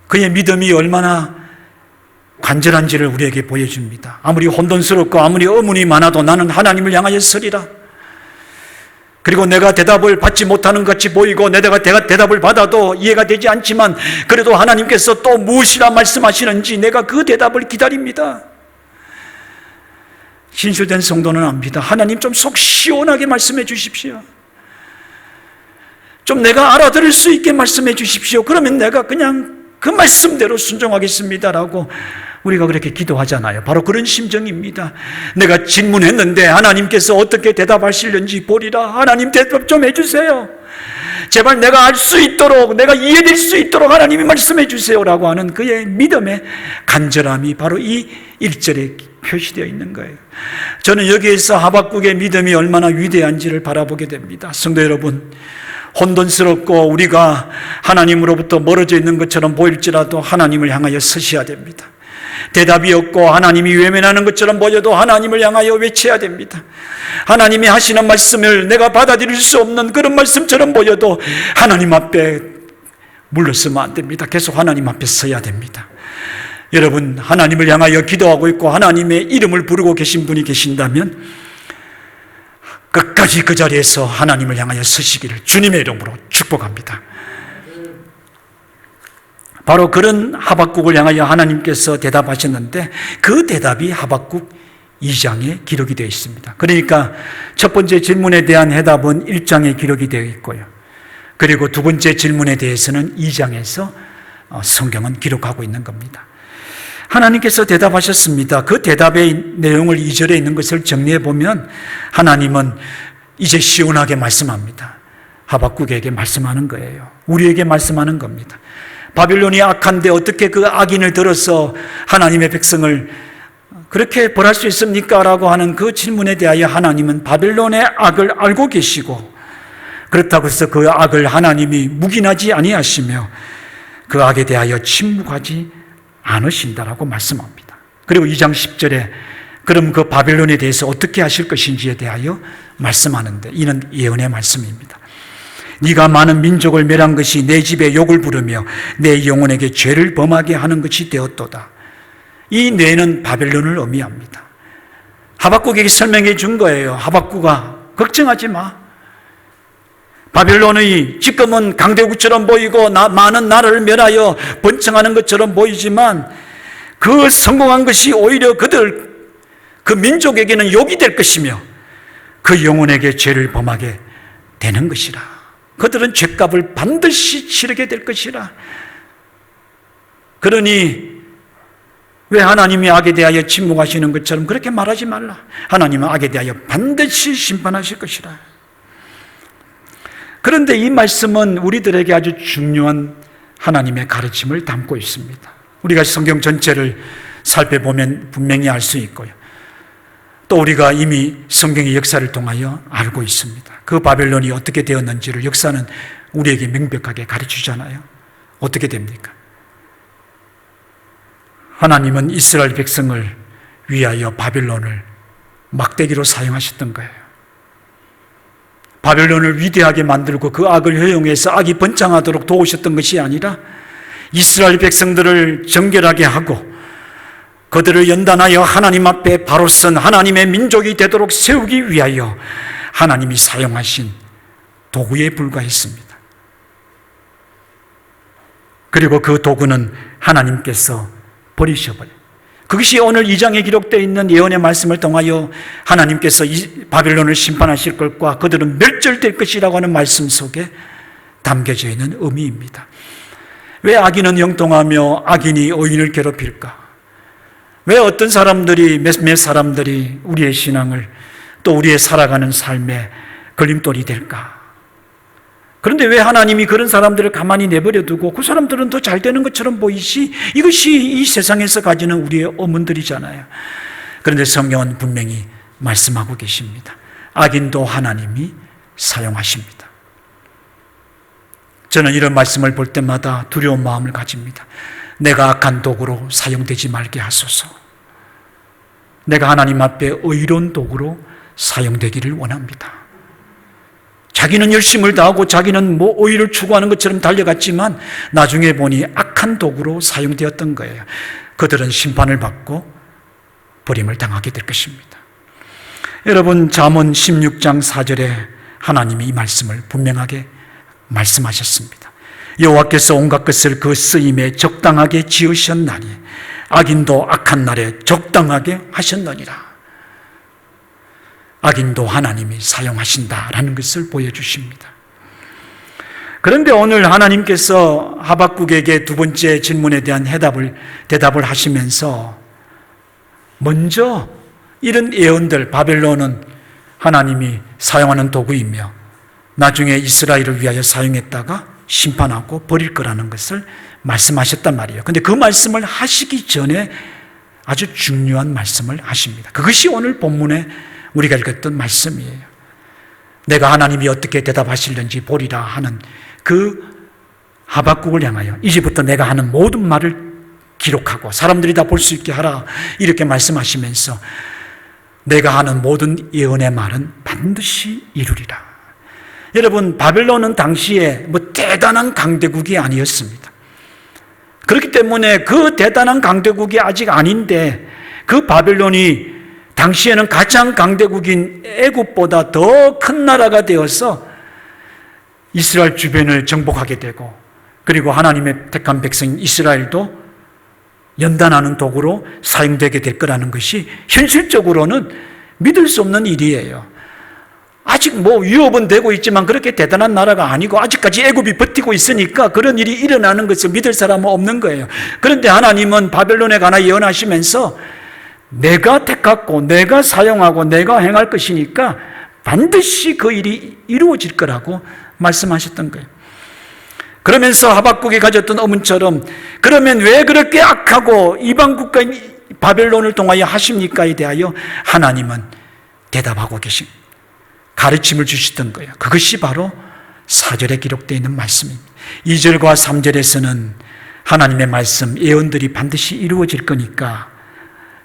그의 믿음이 얼마나 간절한지를 우리에게 보여줍니다. 아무리 혼돈스럽고 아무리 의문이 많아도 나는 하나님을 향하여 서리라. 그리고 내가 대답을 받지 못하는 것 같이 보이고 내가 대답을 받아도 이해가 되지 않지만 그래도 하나님께서 또 무엇이라 말씀하시는지 내가 그 대답을 기다립니다. 신실된 성도는 압니다. 하나님 좀 속 시원하게 말씀해 주십시오. 좀 내가 알아들을 수 있게 말씀해 주십시오. 그러면 내가 그냥 그 말씀대로 순종하겠습니다라고 우리가 그렇게 기도하잖아요. 바로 그런 심정입니다. 내가 질문했는데 하나님께서 어떻게 대답하시는지 보리라. 하나님 대답 좀 해주세요. 제발 내가 알 수 있도록, 내가 이해될 수 있도록 하나님이 말씀해 주세요라고 하는 그의 믿음의 간절함이 바로 이 1절에 표시되어 있는 거예요. 저는 여기에서 하박국의 믿음이 얼마나 위대한지를 바라보게 됩니다. 성도 여러분, 혼돈스럽고 우리가 하나님으로부터 멀어져 있는 것처럼 보일지라도 하나님을 향하여 서셔야 됩니다. 대답이 없고 하나님이 외면하는 것처럼 보여도 하나님을 향하여 외쳐야 됩니다. 하나님이 하시는 말씀을 내가 받아들일 수 없는 그런 말씀처럼 보여도 하나님 앞에 물러서면 안 됩니다. 계속 하나님 앞에 서야 됩니다. 여러분, 하나님을 향하여 기도하고 있고 하나님의 이름을 부르고 계신 분이 계신다면 끝까지 그 자리에서 하나님을 향하여 서시기를 주님의 이름으로 축복합니다. 바로 그런 하박국을 향하여 하나님께서 대답하셨는데 그 대답이 하박국 2장에 기록이 되어 있습니다. 그러니까 첫 번째 질문에 대한 해답은 1장에 기록이 되어 있고요. 그리고 두 번째 질문에 대해서는 2장에서 성경은 기록하고 있는 겁니다. 하나님께서 대답하셨습니다. 그 대답의 내용을 2절에 있는 것을 정리해 보면 하나님은 이제 시원하게 말씀합니다. 하박국에게 말씀하는 거예요. 우리에게 말씀하는 겁니다. 바빌론이 악한데 어떻게 그 악인을 들어서 하나님의 백성을 그렇게 벌할 수 있습니까? 라고 하는 그 질문에 대하여 하나님은 바빌론의 악을 알고 계시고 그렇다고 해서 그 악을 하나님이 묵인하지 아니하시며 그 악에 대하여 침묵하지 않으신다라고 말씀합니다. 그리고 2장 10절에 그럼 그 바빌론에 대해서 어떻게 하실 것인지에 대하여 말씀하는데 이는 예언의 말씀입니다. 네가 많은 민족을 멸한 것이 내 집에 욕을 부르며 내 영혼에게 죄를 범하게 하는 것이 되었도다. 이 뇌는 바벨론을 의미합니다. 하박국에게 설명해 준 거예요. 하박국아, 걱정하지 마. 바벨론이 지금은 강대국처럼 보이고 많은 나라를 멸하여 번창하는 것처럼 보이지만 그 성공한 것이 오히려 그 민족에게는 욕이 될 것이며 그 영혼에게 죄를 범하게 되는 것이라. 그들은 죄값을 반드시 치르게 될 것이라. 그러니 왜 하나님이 악에 대하여 침묵하시는 것처럼 그렇게 말하지 말라. 하나님은 악에 대하여 반드시 심판하실 것이라. 그런데 이 말씀은 우리들에게 아주 중요한 하나님의 가르침을 담고 있습니다. 우리가 성경 전체를 살펴보면 분명히 알 수 있고요. 또 우리가 이미 성경의 역사를 통하여 알고 있습니다. 그 바벨론이 어떻게 되었는지를 역사는 우리에게 명백하게 가르치잖아요. 어떻게 됩니까? 하나님은 이스라엘 백성을 위하여 바벨론을 막대기로 사용하셨던 거예요. 바벨론을 위대하게 만들고 그 악을 허용해서 악이 번창하도록 도우셨던 것이 아니라 이스라엘 백성들을 정결하게 하고 그들을 연단하여 하나님 앞에 바로 선 하나님의 민족이 되도록 세우기 위하여 하나님이 사용하신 도구에 불과했습니다. 그리고 그 도구는 하나님께서 버리셔버려요. 그것이 오늘 2장에 기록되어 있는 예언의 말씀을 통하여 하나님께서 이 바벨론을 심판하실 것과 그들은 멸절될 것이라고 하는 말씀 속에 담겨져 있는 의미입니다. 왜 악인은 형통하며 악인이 의인을 괴롭힐까? 왜 어떤 사람들이, 몇몇 사람들이 우리의 신앙을 또 우리의 살아가는 삶에 걸림돌이 될까? 그런데 왜 하나님이 그런 사람들을 가만히 내버려 두고 그 사람들은 더 잘 되는 것처럼 보이시? 이것이 이 세상에서 가지는 우리의 어문들이잖아요. 그런데 성경은 분명히 말씀하고 계십니다. 악인도 하나님이 사용하십니다. 저는 이런 말씀을 볼 때마다 두려운 마음을 가집니다. 내가 악한 도구로 사용되지 말게 하소서. 내가 하나님 앞에 의로운 도구로 사용되기를 원합니다. 자기는 열심을 다하고 자기는 의의를 추구하는 것처럼 달려갔지만 나중에 보니 악한 도구로 사용되었던 거예요. 그들은 심판을 받고 버림을 당하게 될 것입니다. 여러분, 잠언 16장 4절에 하나님이 이 말씀을 분명하게 말씀하셨습니다. 여호와께서 온갖 것을 그 쓰임에 적당하게 지으셨나니 악인도 악한 날에 적당하게 하셨느니라. 악인도 하나님이 사용하신다라는 것을 보여주십니다. 그런데 오늘 하나님께서 하박국에게 두 번째 질문에 대한 대답을 하시면서 먼저 이런 예언들, 바벨론은 하나님이 사용하는 도구이며 나중에 이스라엘을 위하여 사용했다가 심판하고 버릴 거라는 것을 말씀하셨단 말이에요. 그런데 그 말씀을 하시기 전에 아주 중요한 말씀을 하십니다. 그것이 오늘 본문에 우리가 읽었던 말씀이에요. 내가 하나님이 어떻게 대답하실는지 보리라 하는 그 하박국을 향하여 이제부터 내가 하는 모든 말을 기록하고 사람들이 다 볼 수 있게 하라, 이렇게 말씀하시면서 내가 하는 모든 예언의 말은 반드시 이루리라. 여러분, 바벨론은 당시에 대단한 강대국이 아니었습니다. 그렇기 때문에 그 대단한 강대국이 아직 아닌데 그 바벨론이 당시에는 가장 강대국인 애굽보다 더 큰 나라가 되어서 이스라엘 주변을 정복하게 되고, 그리고 하나님의 택한 백성 이스라엘도 연단하는 도구로 사용되게 될 거라는 것이 현실적으로는 믿을 수 없는 일이에요. 아직 위협은 되고 있지만 그렇게 대단한 나라가 아니고 아직까지 애굽이 버티고 있으니까 그런 일이 일어나는 것을 믿을 사람은 없는 거예요. 그런데 하나님은 바벨론에 관하여 예언하시면서 내가 택하고 내가 사용하고 내가 행할 것이니까 반드시 그 일이 이루어질 거라고 말씀하셨던 거예요. 그러면서 하박국이 가졌던 어문처럼 그러면 왜 그렇게 악하고 이방 국가인 바벨론을 통하여 하십니까에 대하여 하나님은 대답하고 계신 가르침을 주시던 거예요. 그것이 바로 4절에 기록되어 있는 말씀입니다. 2절과 3절에서는 하나님의 말씀, 예언들이 반드시 이루어질 거니까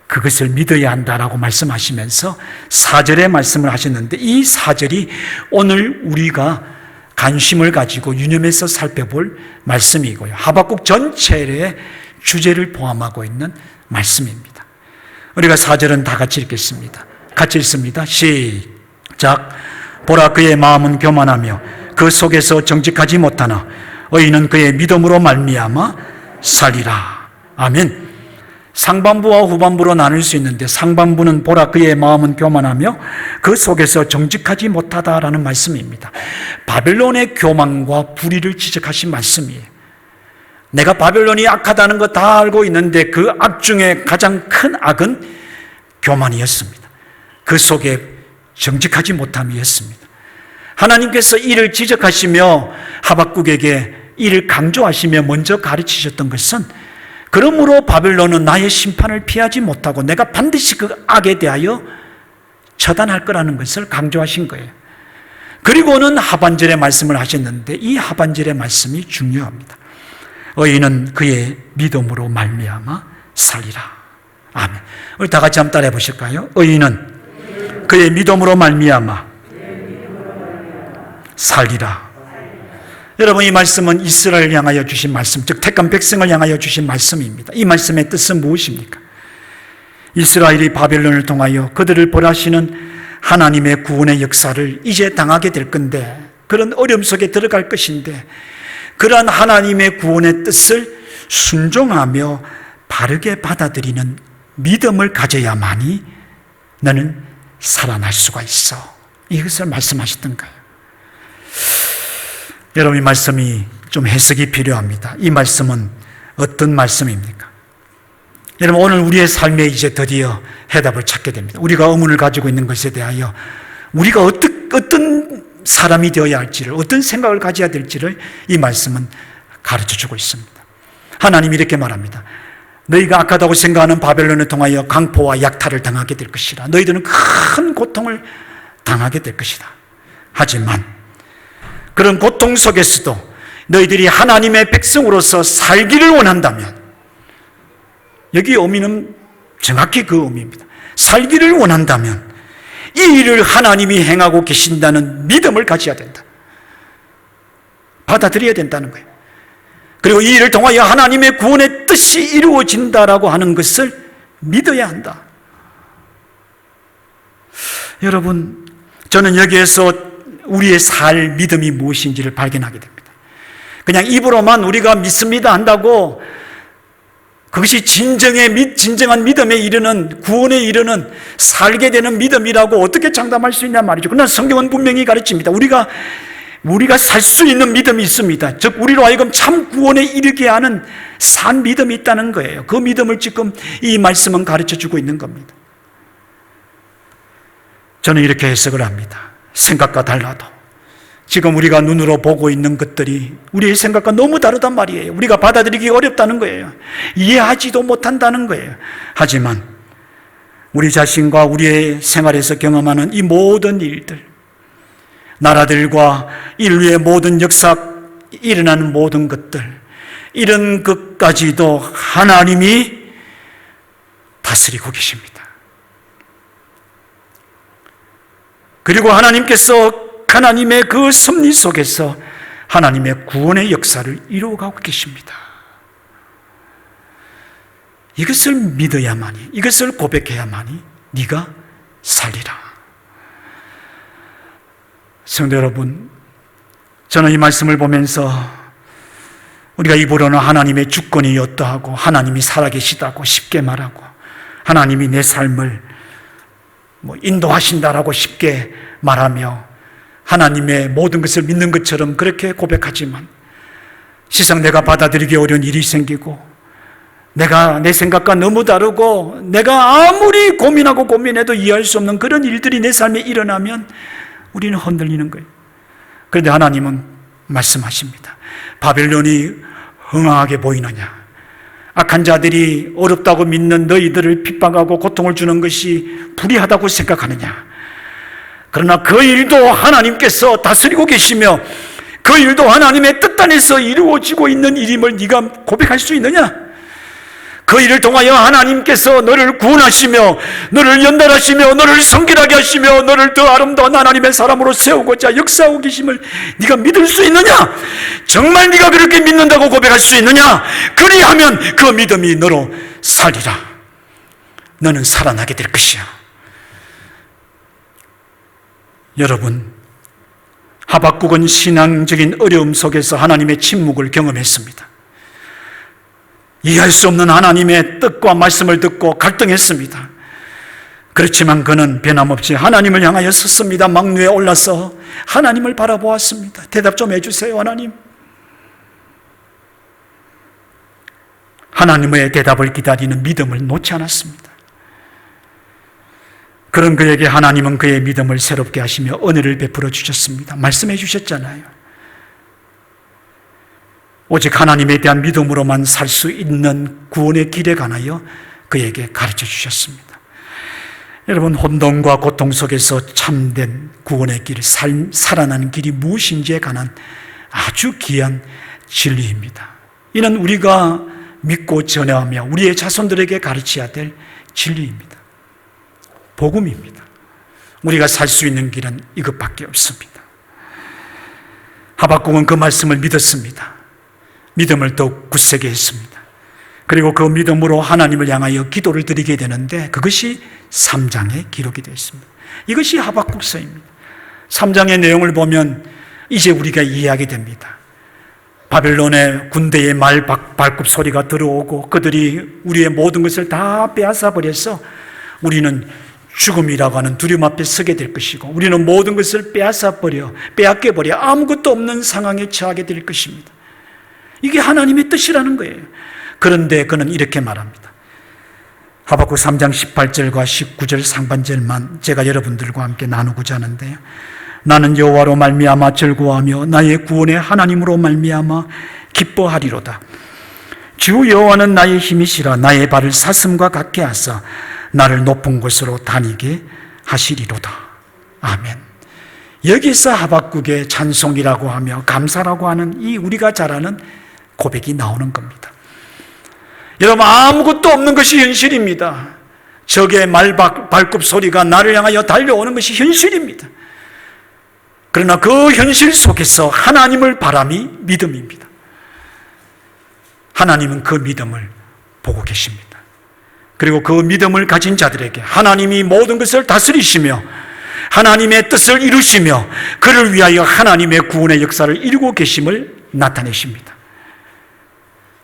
그것을 믿어야 한다라고 말씀하시면서 4절의 말씀을 하셨는데, 이 4절이 오늘 우리가 관심을 가지고 유념해서 살펴볼 말씀이고요. 하박국 전체의 주제를 포함하고 있는 말씀입니다. 우리가 4절은 다 같이 읽겠습니다. 같이 읽습니다. 시작. 보라, 그의 마음은 교만하며 그 속에서 정직하지 못하나 의인은 그의 믿음으로 말미암아 살리라. 아멘. 상반부와 후반부로 나눌 수 있는데, 상반부는 보라, 그의 마음은 교만하며 그 속에서 정직하지 못하다라는 말씀입니다. 바벨론의 교만과 불의를 지적하신 말씀이에요. 내가 바벨론이 악하다는 거 다 알고 있는데 그 악 중에 가장 큰 악은 교만이었습니다. 그 속에 정직하지 못함이었습니다. 하나님께서 이를 지적하시며 하박국에게 이를 강조하시며 먼저 가르치셨던 것은, 그러므로 바벨론은 나의 심판을 피하지 못하고 내가 반드시 그 악에 대하여 처단할 거라는 것을 강조하신 거예요. 그리고는 하반절의 말씀을 하셨는데 이 하반절의 말씀이 중요합니다. 의인은 그의 믿음으로 말미암아 살리라. 아멘. 우리 다 같이 한번 따라해 보실까요? 의인은 그의 믿음으로 말미암아 살리라. 여러분, 이 말씀은 이스라엘을 향하여 주신 말씀, 즉 택한 백성을 향하여 주신 말씀입니다. 이 말씀의 뜻은 무엇입니까? 이스라엘이 바벨론을 통하여 그들을 벌하시는 하나님의 구원의 역사를 이제 당하게 될 건데, 그런 어려움 속에 들어갈 것인데, 그러한 하나님의 구원의 뜻을 순종하며 바르게 받아들이는 믿음을 가져야만이 너는 살아날 수가 있어. 이것을 말씀하셨던 거예요. 여러분, 이 말씀이 좀 해석이 필요합니다. 이 말씀은 어떤 말씀입니까? 여러분, 오늘 우리의 삶에 이제 드디어 해답을 찾게 됩니다. 우리가 의문을 가지고 있는 것에 대하여 우리가 어떤 사람이 되어야 할지를, 어떤 생각을 가져야 될지를 이 말씀은 가르쳐주고 있습니다. 하나님이 이렇게 말합니다. 너희가 악하다고 생각하는 바벨론을 통하여 강포와 약탈을 당하게 될 것이라. 너희들은 큰 고통을 당하게 될 것이다. 하지만 그런 고통 속에서도 너희들이 하나님의 백성으로서 살기를 원한다면, 여기 의미는 정확히 그 의미입니다. 살기를 원한다면 이 일을 하나님이 행하고 계신다는 믿음을 가져야 된다. 받아들여야 된다는 거예요. 그리고 이 일을 통하여 하나님의 구원의 뜻이 이루어진다라고 하는 것을 믿어야 한다. 여러분, 저는 여기에서 우리의 살 믿음이 무엇인지를 발견하게 됩니다. 그냥 입으로만 우리가 믿습니다 한다고 그것이 진정한 믿음에 이르는, 구원에 이르는 살게 되는 믿음이라고 어떻게 장담할 수 있냐 말이죠. 그러나 성경은 분명히 가르칩니다. 우리가 살 수 있는 믿음이 있습니다. 즉 우리로 하여금 참 구원에 이르게 하는 산 믿음이 있다는 거예요. 그 믿음을 지금 이 말씀은 가르쳐주고 있는 겁니다. 저는 이렇게 해석을 합니다. 생각과 달라도 지금 우리가 눈으로 보고 있는 것들이 우리의 생각과 너무 다르단 말이에요. 우리가 받아들이기 어렵다는 거예요. 이해하지도 못한다는 거예요. 하지만 우리 자신과 우리의 생활에서 경험하는 이 모든 일들, 나라들과 인류의 모든 역사, 일어나는 모든 것들, 이런 것까지도 하나님이 다스리고 계십니다. 그리고 하나님의 그 섭리 속에서 하나님의 구원의 역사를 이루어가고 계십니다. 이것을 믿어야만이, 이것을 고백해야만이 네가 살리라. 성도 여러분, 저는 이 말씀을 보면서 우리가 입으로는 하나님의 주권이 어떠하고 하나님이 살아계시다고 쉽게 말하고 하나님이 내 삶을 인도하신다라고 쉽게 말하며 하나님의 모든 것을 믿는 것처럼 그렇게 고백하지만 시상 내가 받아들이기 어려운 일이 생기고 내 생각과 너무 다르고 내가 아무리 고민하고 고민해도 이해할 수 없는 그런 일들이 내 삶에 일어나면 우리는 흔들리는 거예요. 그런데 하나님은 말씀하십니다. 바벨론이 흥황하게 보이느냐? 악한 자들이 어렵다고 믿는 너희들을 핍박하고 고통을 주는 것이 불의하다고 생각하느냐? 그러나 그 일도 하나님께서 다스리고 계시며 그 일도 하나님의 뜻 안에서 이루어지고 있는 일임을 네가 고백할 수 있느냐? 그 일을 통하여 하나님께서 너를 구원하시며 너를 연단하시며 너를 성결하게 하시며 너를 더 아름다운 하나님의 사람으로 세우고자 역사하고 계심을 네가 믿을 수 있느냐? 정말 네가 그렇게 믿는다고 고백할 수 있느냐? 그리하면 그 믿음이 너로 살리라. 너는 살아나게 될 것이야. 여러분, 하박국은 신앙적인 어려움 속에서 하나님의 침묵을 경험했습니다. 이해할 수 없는 하나님의 뜻과 말씀을 듣고 갈등했습니다. 그렇지만 그는 변함없이 하나님을 향하여 섰습니다. 망루에 올라서 하나님을 바라보았습니다. 대답 좀 해주세요, 하나님. 하나님의 대답을 기다리는 믿음을 놓지 않았습니다. 그런 그에게 하나님은 그의 믿음을 새롭게 하시며 은혜를 베풀어 주셨습니다. 말씀해 주셨잖아요. 오직 하나님에 대한 믿음으로만 살 수 있는 구원의 길에 관하여 그에게 가르쳐 주셨습니다. 여러분, 혼돈과 고통 속에서 참된 구원의 길, 살아나는 길이 무엇인지에 관한 아주 귀한 진리입니다. 이는 우리가 믿고 전하며 우리의 자손들에게 가르쳐야 될 진리입니다. 복음입니다. 우리가 살 수 있는 길은 이것밖에 없습니다. 하박국은 그 말씀을 믿었습니다. 믿음을 더욱 굳세게 했습니다. 그리고 그 믿음으로 하나님을 향하여 기도를 드리게 되는데 그것이 3장에 기록이 되어 있습니다. 이것이 하박국서입니다. 3장의 내용을 보면 이제 우리가 이해하게 됩니다. 바벨론의 군대의 발굽 소리가 들어오고 그들이 우리의 모든 것을 다 빼앗아 버려서 우리는 죽음이라고 하는 두려움 앞에 서게 될 것이고 우리는 모든 것을 빼앗겨 버려 아무것도 없는 상황에 처하게 될 것입니다. 이게 하나님의 뜻이라는 거예요. 그런데 그는 이렇게 말합니다. 하박국 3장 18절과 19절 상반절만 제가 여러분들과 함께 나누고자 하는데요. 나는 여호와로 말미암아 즐거워하며 나의 구원의 하나님으로 말미암아 기뻐하리로다. 주 여호와는 나의 힘이시라. 나의 발을 사슴과 같게 하사 나를 높은 곳으로 다니게 하시리로다. 아멘. 여기서 하박국의 찬송이라고 하며 감사라고 하는 이 우리가 잘 아는 고백이 나오는 겁니다. 여러분, 아무것도 없는 것이 현실입니다. 적의 발굽 소리가 나를 향하여 달려오는 것이 현실입니다. 그러나 그 현실 속에서 하나님을 바람이 믿음입니다. 하나님은 그 믿음을 보고 계십니다. 그리고 그 믿음을 가진 자들에게 하나님이 모든 것을 다스리시며 하나님의 뜻을 이루시며 그를 위하여 하나님의 구원의 역사를 이루고 계심을 나타내십니다.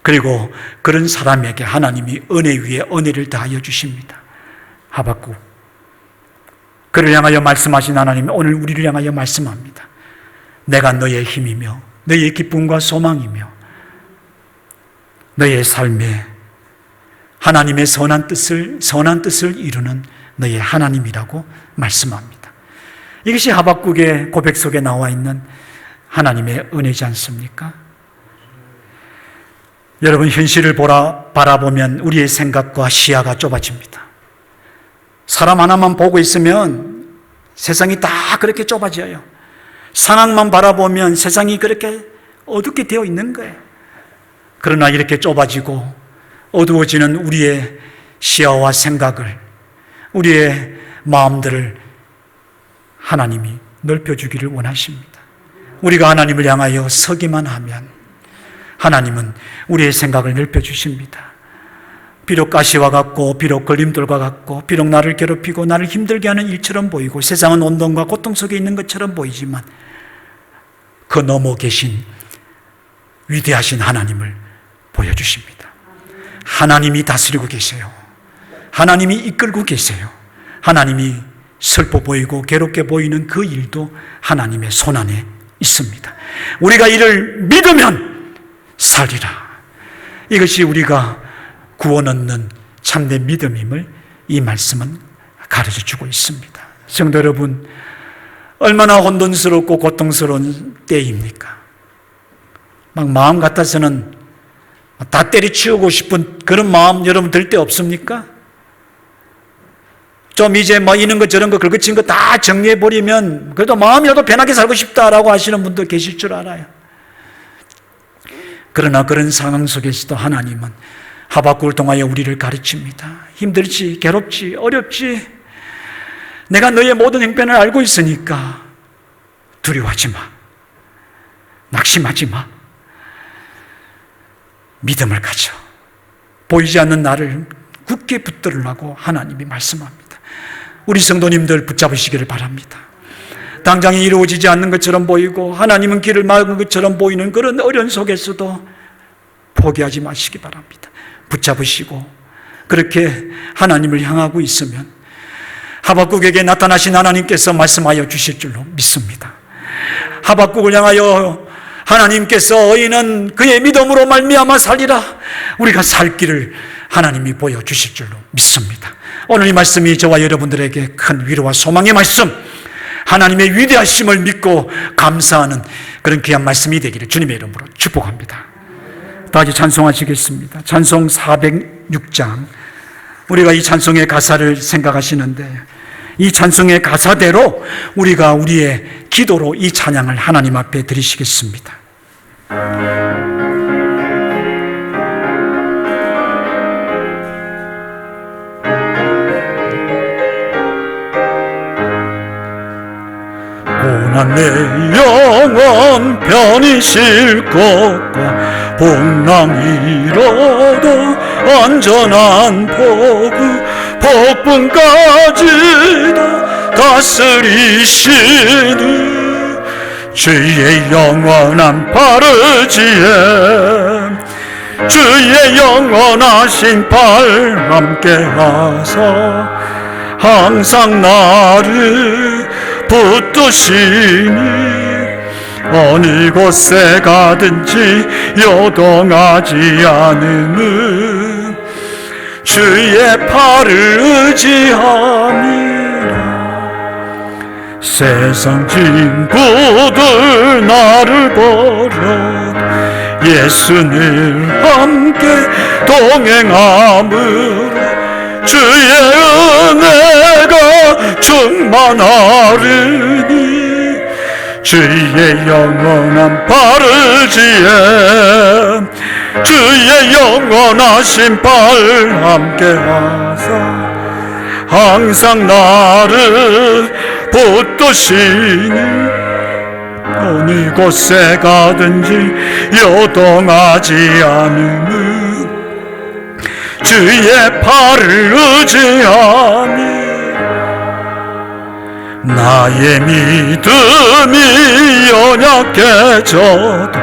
그리고 그런 사람에게 하나님이 은혜 위에 은혜를 더하여 주십니다. 하박국, 그를 향하여 말씀하신 하나님이 오늘 우리를 향하여 말씀합니다. 내가 너의 힘이며 너의 기쁨과 소망이며 너의 삶에 하나님의 선한 뜻을 이루는 너의 하나님이라고 말씀합니다. 이것이 하박국의 고백 속에 나와 있는 하나님의 은혜지 않습니까? 여러분, 현실을 바라보면 우리의 생각과 시야가 좁아집니다. 사람 하나만 보고 있으면 세상이 다 그렇게 좁아져요. 상황만 바라보면 세상이 그렇게 어둡게 되어 있는 거예요. 그러나 이렇게 좁아지고 어두워지는 우리의 시야와 생각을, 우리의 마음들을 하나님이 넓혀주기를 원하십니다. 우리가 하나님을 향하여 서기만 하면 하나님은 우리의 생각을 넓혀주십니다. 비록 가시와 같고 비록 걸림돌과 같고 비록 나를 괴롭히고 나를 힘들게 하는 일처럼 보이고 세상은 온돈과 고통 속에 있는 것처럼 보이지만 그 너머 계신 위대하신 하나님을 보여주십니다. 하나님이 다스리고 계세요. 하나님이 이끌고 계세요. 하나님이 슬퍼 보이고 괴롭게 보이는 그 일도 하나님의 손안에 있습니다. 우리가 이를 믿으면 살리라. 이것이 우리가 구원 얻는 참된 믿음임을 이 말씀은 가르쳐주고 있습니다. 성도 여러분, 얼마나 혼돈스럽고 고통스러운 때입니까? 막 마음 같아서는 다 때려치우고 싶은 그런 마음 여러분 들 때 없습니까? 좀 이제 뭐 이런 거 저런 거 긁어친 거 다 정리해버리면 그래도 마음이라도 편하게 살고 싶다라고 하시는 분도 계실 줄 알아요. 그러나 그런 상황 속에서도 하나님은 하박국을 통하여 우리를 가르칩니다. 힘들지, 괴롭지, 어렵지. 내가 너의 모든 형편을 알고 있으니까 두려워하지 마. 낙심하지 마. 믿음을 가져. 보이지 않는 나를 굳게 붙들으라고 하나님이 말씀합니다. 우리 성도님들 붙잡으시기를 바랍니다. 당장에 이루어지지 않는 것처럼 보이고 하나님은 길을 막은 것처럼 보이는 그런 어려움 속에서도 포기하지 마시기 바랍니다. 붙잡으시고 그렇게 하나님을 향하고 있으면 하박국에게 나타나신 하나님께서 말씀하여 주실 줄로 믿습니다. 하박국을 향하여 하나님께서 너희는 그의 믿음으로 말미암아 살리라. 우리가 살 길을 하나님이 보여주실 줄로 믿습니다. 오늘 이 말씀이 저와 여러분들에게 큰 위로와 소망의 말씀, 하나님의 위대하심을 믿고 감사하는 그런 귀한 말씀이 되기를 주님의 이름으로 축복합니다. 다 같이 찬송하시겠습니다. 찬송 406장. 우리가 이 찬송의 가사를 생각하시는데 이 찬송의 가사대로 우리가 우리의 기도로 이 찬양을 하나님 앞에 드리시겠습니다. 고난 내 영혼 편히 쉴 것과 풍랑이로도 안전한 복분까지도 다스리시는 주의 영원한 바르지에 주의 영원하신 팔 함께하사 항상 나를 붙드시니 어느 곳에 가든지 요동하지 않음은 주 주의 팔을 의지함이라. 세상 친구들 나를 버려 예수님 함께 동행함으로 주의 은혜가 충만하리니 주의 영원한 팔을지에 주의 영원하신 팔 함께하사 항상 나를 붙드시니 어느 곳에 가든지 요동하지 않음은 주의 팔을 의지하니 나의 믿음이 연약해져도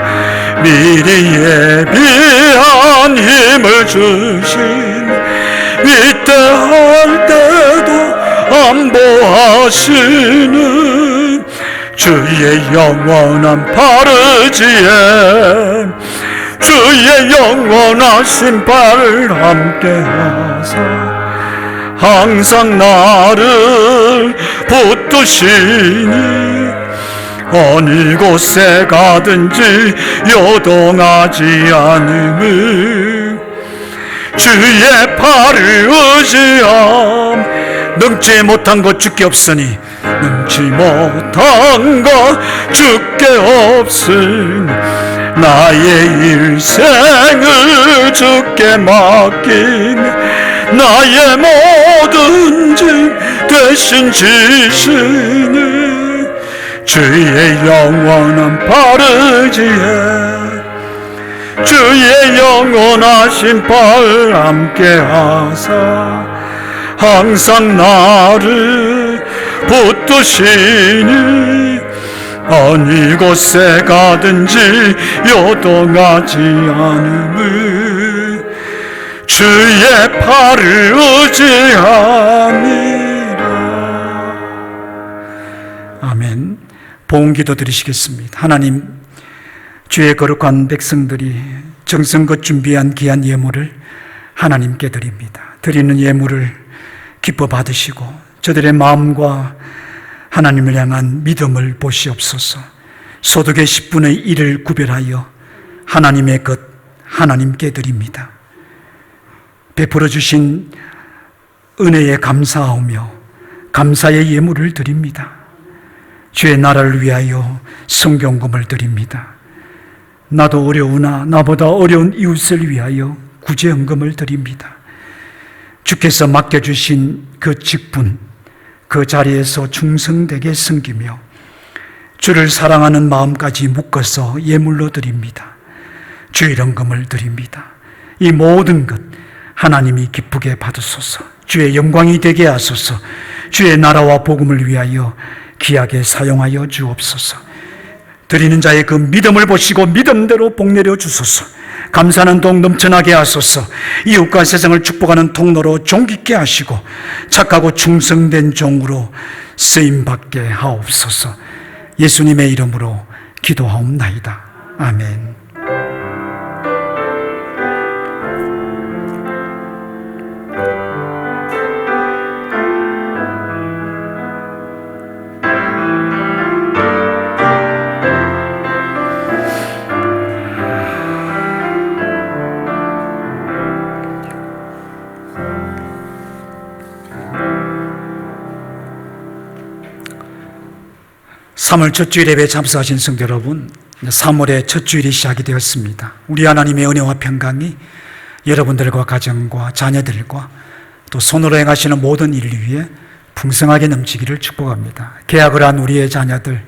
미리 예비한 힘을 주신 위대할 때도 안보하시는 주의 영원한 팔을지에 주의 영원하신 팔 함께하사 항상 나를 붙드시니 어느 곳에 가든지 요동하지 않음은 주의 팔을 의지함. 능치 못한 것 주께 없으니 능치 못한 것 주께 없으니 나의 일생을 주께 맡기며 나의 모든 짐 대신 지시는 주의 영원한 팔을지에 주의 영원하신 팔 함께하사 항상 나를 붙드시니 어느 곳에 가든지 요동하지 않음은 주의 팔을 의지함이라. 아멘. 봉기도 드리시겠습니다. 하나님, 주의 거룩한 백성들이 정성껏 준비한 귀한 예물을 하나님께 드립니다. 드리는 예물을 기뻐 받으시고 저들의 마음과 하나님을 향한 믿음을 보시옵소서. 소득의 10분의 1을 구별하여 하나님의 것 하나님께 드립니다. 베풀어 주신 은혜에 감사하며 감사의 예물을 드립니다. 주의 나라를 위하여 성경금을 드립니다. 나도 어려우나 나보다 어려운 이웃을 위하여 구제헌금을 드립니다. 주께서 맡겨주신 그 직분, 그 자리에서 충성되게 섬기며 주를 사랑하는 마음까지 묶어서 예물로 드립니다. 주의 헌금을 드립니다. 이 모든 것 하나님이 기쁘게 받으소서. 주의 영광이 되게 하소서. 주의 나라와 복음을 위하여 귀하게 사용하여 주옵소서. 드리는 자의 그 믿음을 보시고 믿음대로 복 내려 주소서. 감사하는 동 넘쳐나게 하소서. 이웃과 세상을 축복하는 통로로 종깃게 하시고 착하고 충성된 종으로 쓰임받게 하옵소서. 예수님의 이름으로 기도하옵나이다. 아멘. (3월) 첫 주일 예배에 참석하신 성도 여러분, 3월의 첫 주일이 시작이 되었습니다. 우리 하나님의 은혜와 평강이 여러분들과 가정과 자녀들과 또 손으로 행하시는 모든 일을 위해 풍성하게 넘치기를 축복합니다. 계약을 한 우리의 자녀들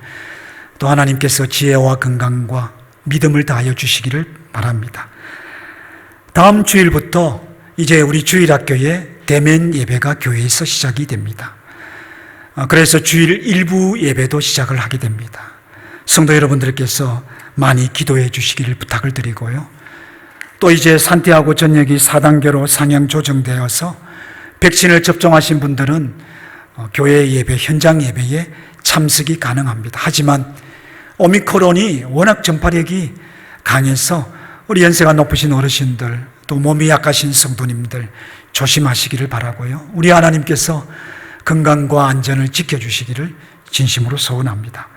또 하나님께서 지혜와 건강과 믿음을 다하여 주시기를 바랍니다. 다음 주일부터 이제 우리 주일학교에 대면 예배가 교회에서 시작이 됩니다. 그래서 주일 일부 예배도 시작을 하게 됩니다. 성도 여러분들께서 많이 기도해 주시기를 부탁을 드리고요. 또 이제 산티아고 전역이 4단계로 상향 조정되어서 백신을 접종하신 분들은 교회 예배, 현장 예배에 참석이 가능합니다. 하지만 오미크론이 워낙 전파력이 강해서 우리 연세가 높으신 어르신들 또 몸이 약하신 성도님들 조심하시기를 바라고요. 우리 하나님께서 건강과 안전을 지켜주시기를 진심으로 소원합니다.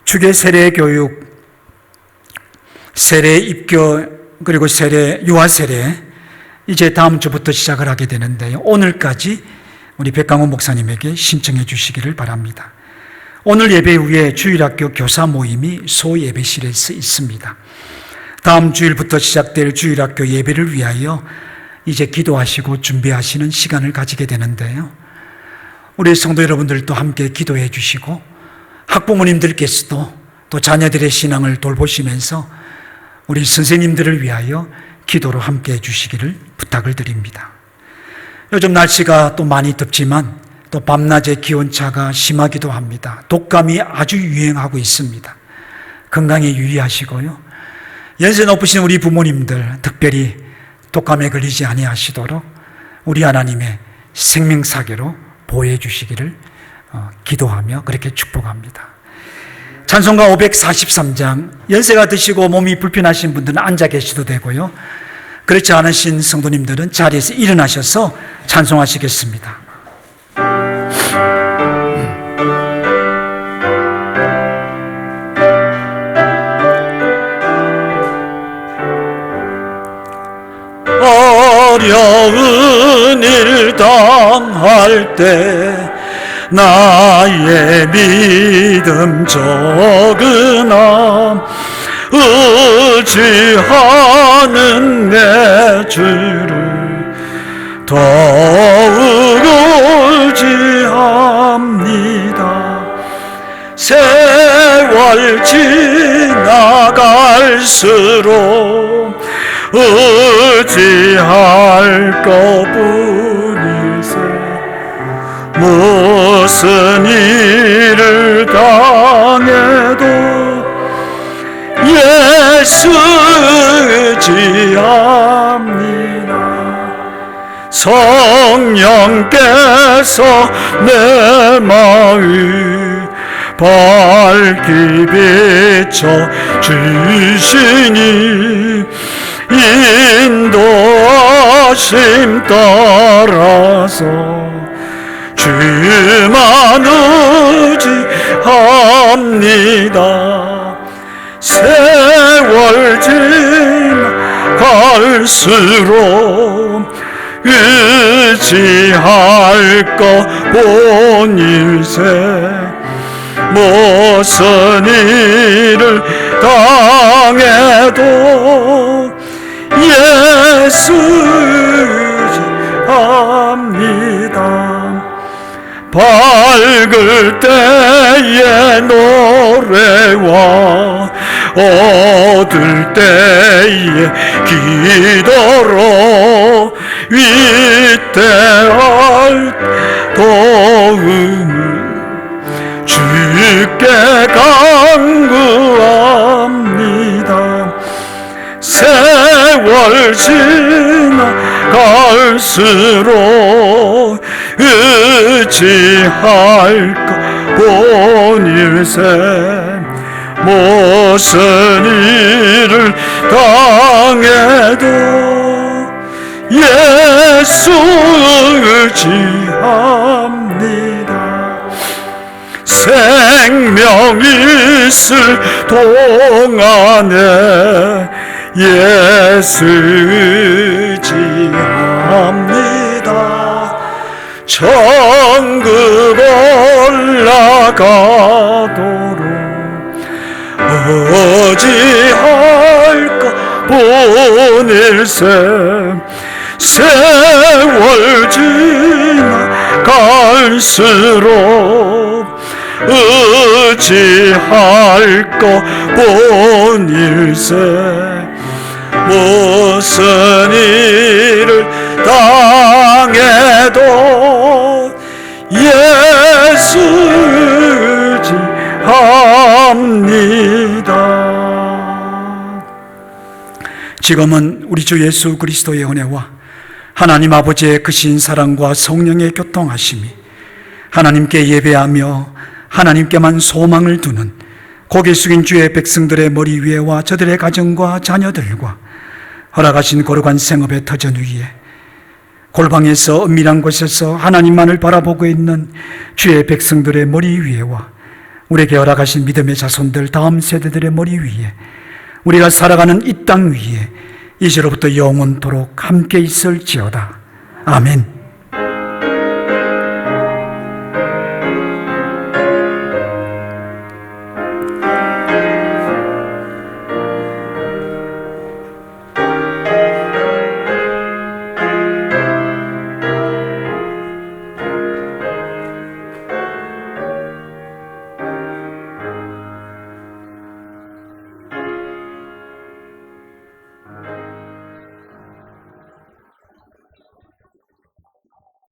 축의 세례 교육, 세례 입교, 그리고 유아 세례 이제 다음 주부터 시작을 하게 되는데요. 오늘까지 우리 백강호 목사님에게 신청해 주시기를 바랍니다. 오늘 예배 후에 주일학교 교사 모임이 소예배실에서 있습니다. 다음 주일부터 시작될 주일학교 예배를 위하여 이제 기도하시고 준비하시는 시간을 가지게 되는데요. 우리 성도 여러분들도 함께 기도해 주시고 학부모님들께서도 또 자녀들의 신앙을 돌보시면서 우리 선생님들을 위하여 기도로 함께 해 주시기를 부탁을 드립니다. 요즘 날씨가 또 많이 덥지만 또 밤낮의 기온차가 심하기도 합니다. 독감이 아주 유행하고 있습니다. 건강에 유의하시고요. 연세 높으신 우리 부모님들 특별히 독감에 걸리지 아니하시도록 우리 하나님의 생명사계로 보호해 주시기를 기도하며 그렇게 축복합니다. 찬송가 543장, 연세가 드시고 몸이 불편하신 분들은 앉아 계셔도 되고요. 그렇지 않으신 성도님들은 자리에서 일어나셔서 찬송하시겠습니다. 어려운 일 당할 때 나의 믿음 적으나 의지하는 내 주를 더욱 의지합니다. 세월 지나갈수록 의지할 것뿐일세. 무슨 일을 당해도 예수 의지합니다. 성령께서 내 마음 밝히 비춰 주시니 인도하심 따라서 주만 의지합니다. 세월 지나갈수록 의지할 것 본일세. 무슨 일을 당해도 예수 의지합니다. 밝을 때의 노래와 어두울 때의 기도로 위대할 도움을 주께 간구합니다. 세월 지나갈수록 의지할 것 본일세. 무슨 일을 당해도 예수 의지합니다. 생명 있을 동안에 예수 의지합니다. 천국 올라가도록 의지할 것 본일세. 세월 지나갈수록 의지할 것 본일세. 무슨 일을 당해도 예수 의지합니다. 지금은 우리 주 예수 그리스도의 은혜와 하나님 아버지의 크신 사랑과 성령의 교통하심이 하나님께 예배하며 하나님께만 소망을 두는 고개 숙인 주의 백성들의 머리 위에와 저들의 가정과 자녀들과 허락하신 거룩한 생업의 터전 위에 골방에서 은밀한 곳에서 하나님만을 바라보고 있는 주의 백성들의 머리 위에와 우리에게 허락하신 믿음의 자손들 다음 세대들의 머리 위에 우리가 살아가는 이 땅 위에 이제로부터 영원토록 함께 있을지어다. 아멘.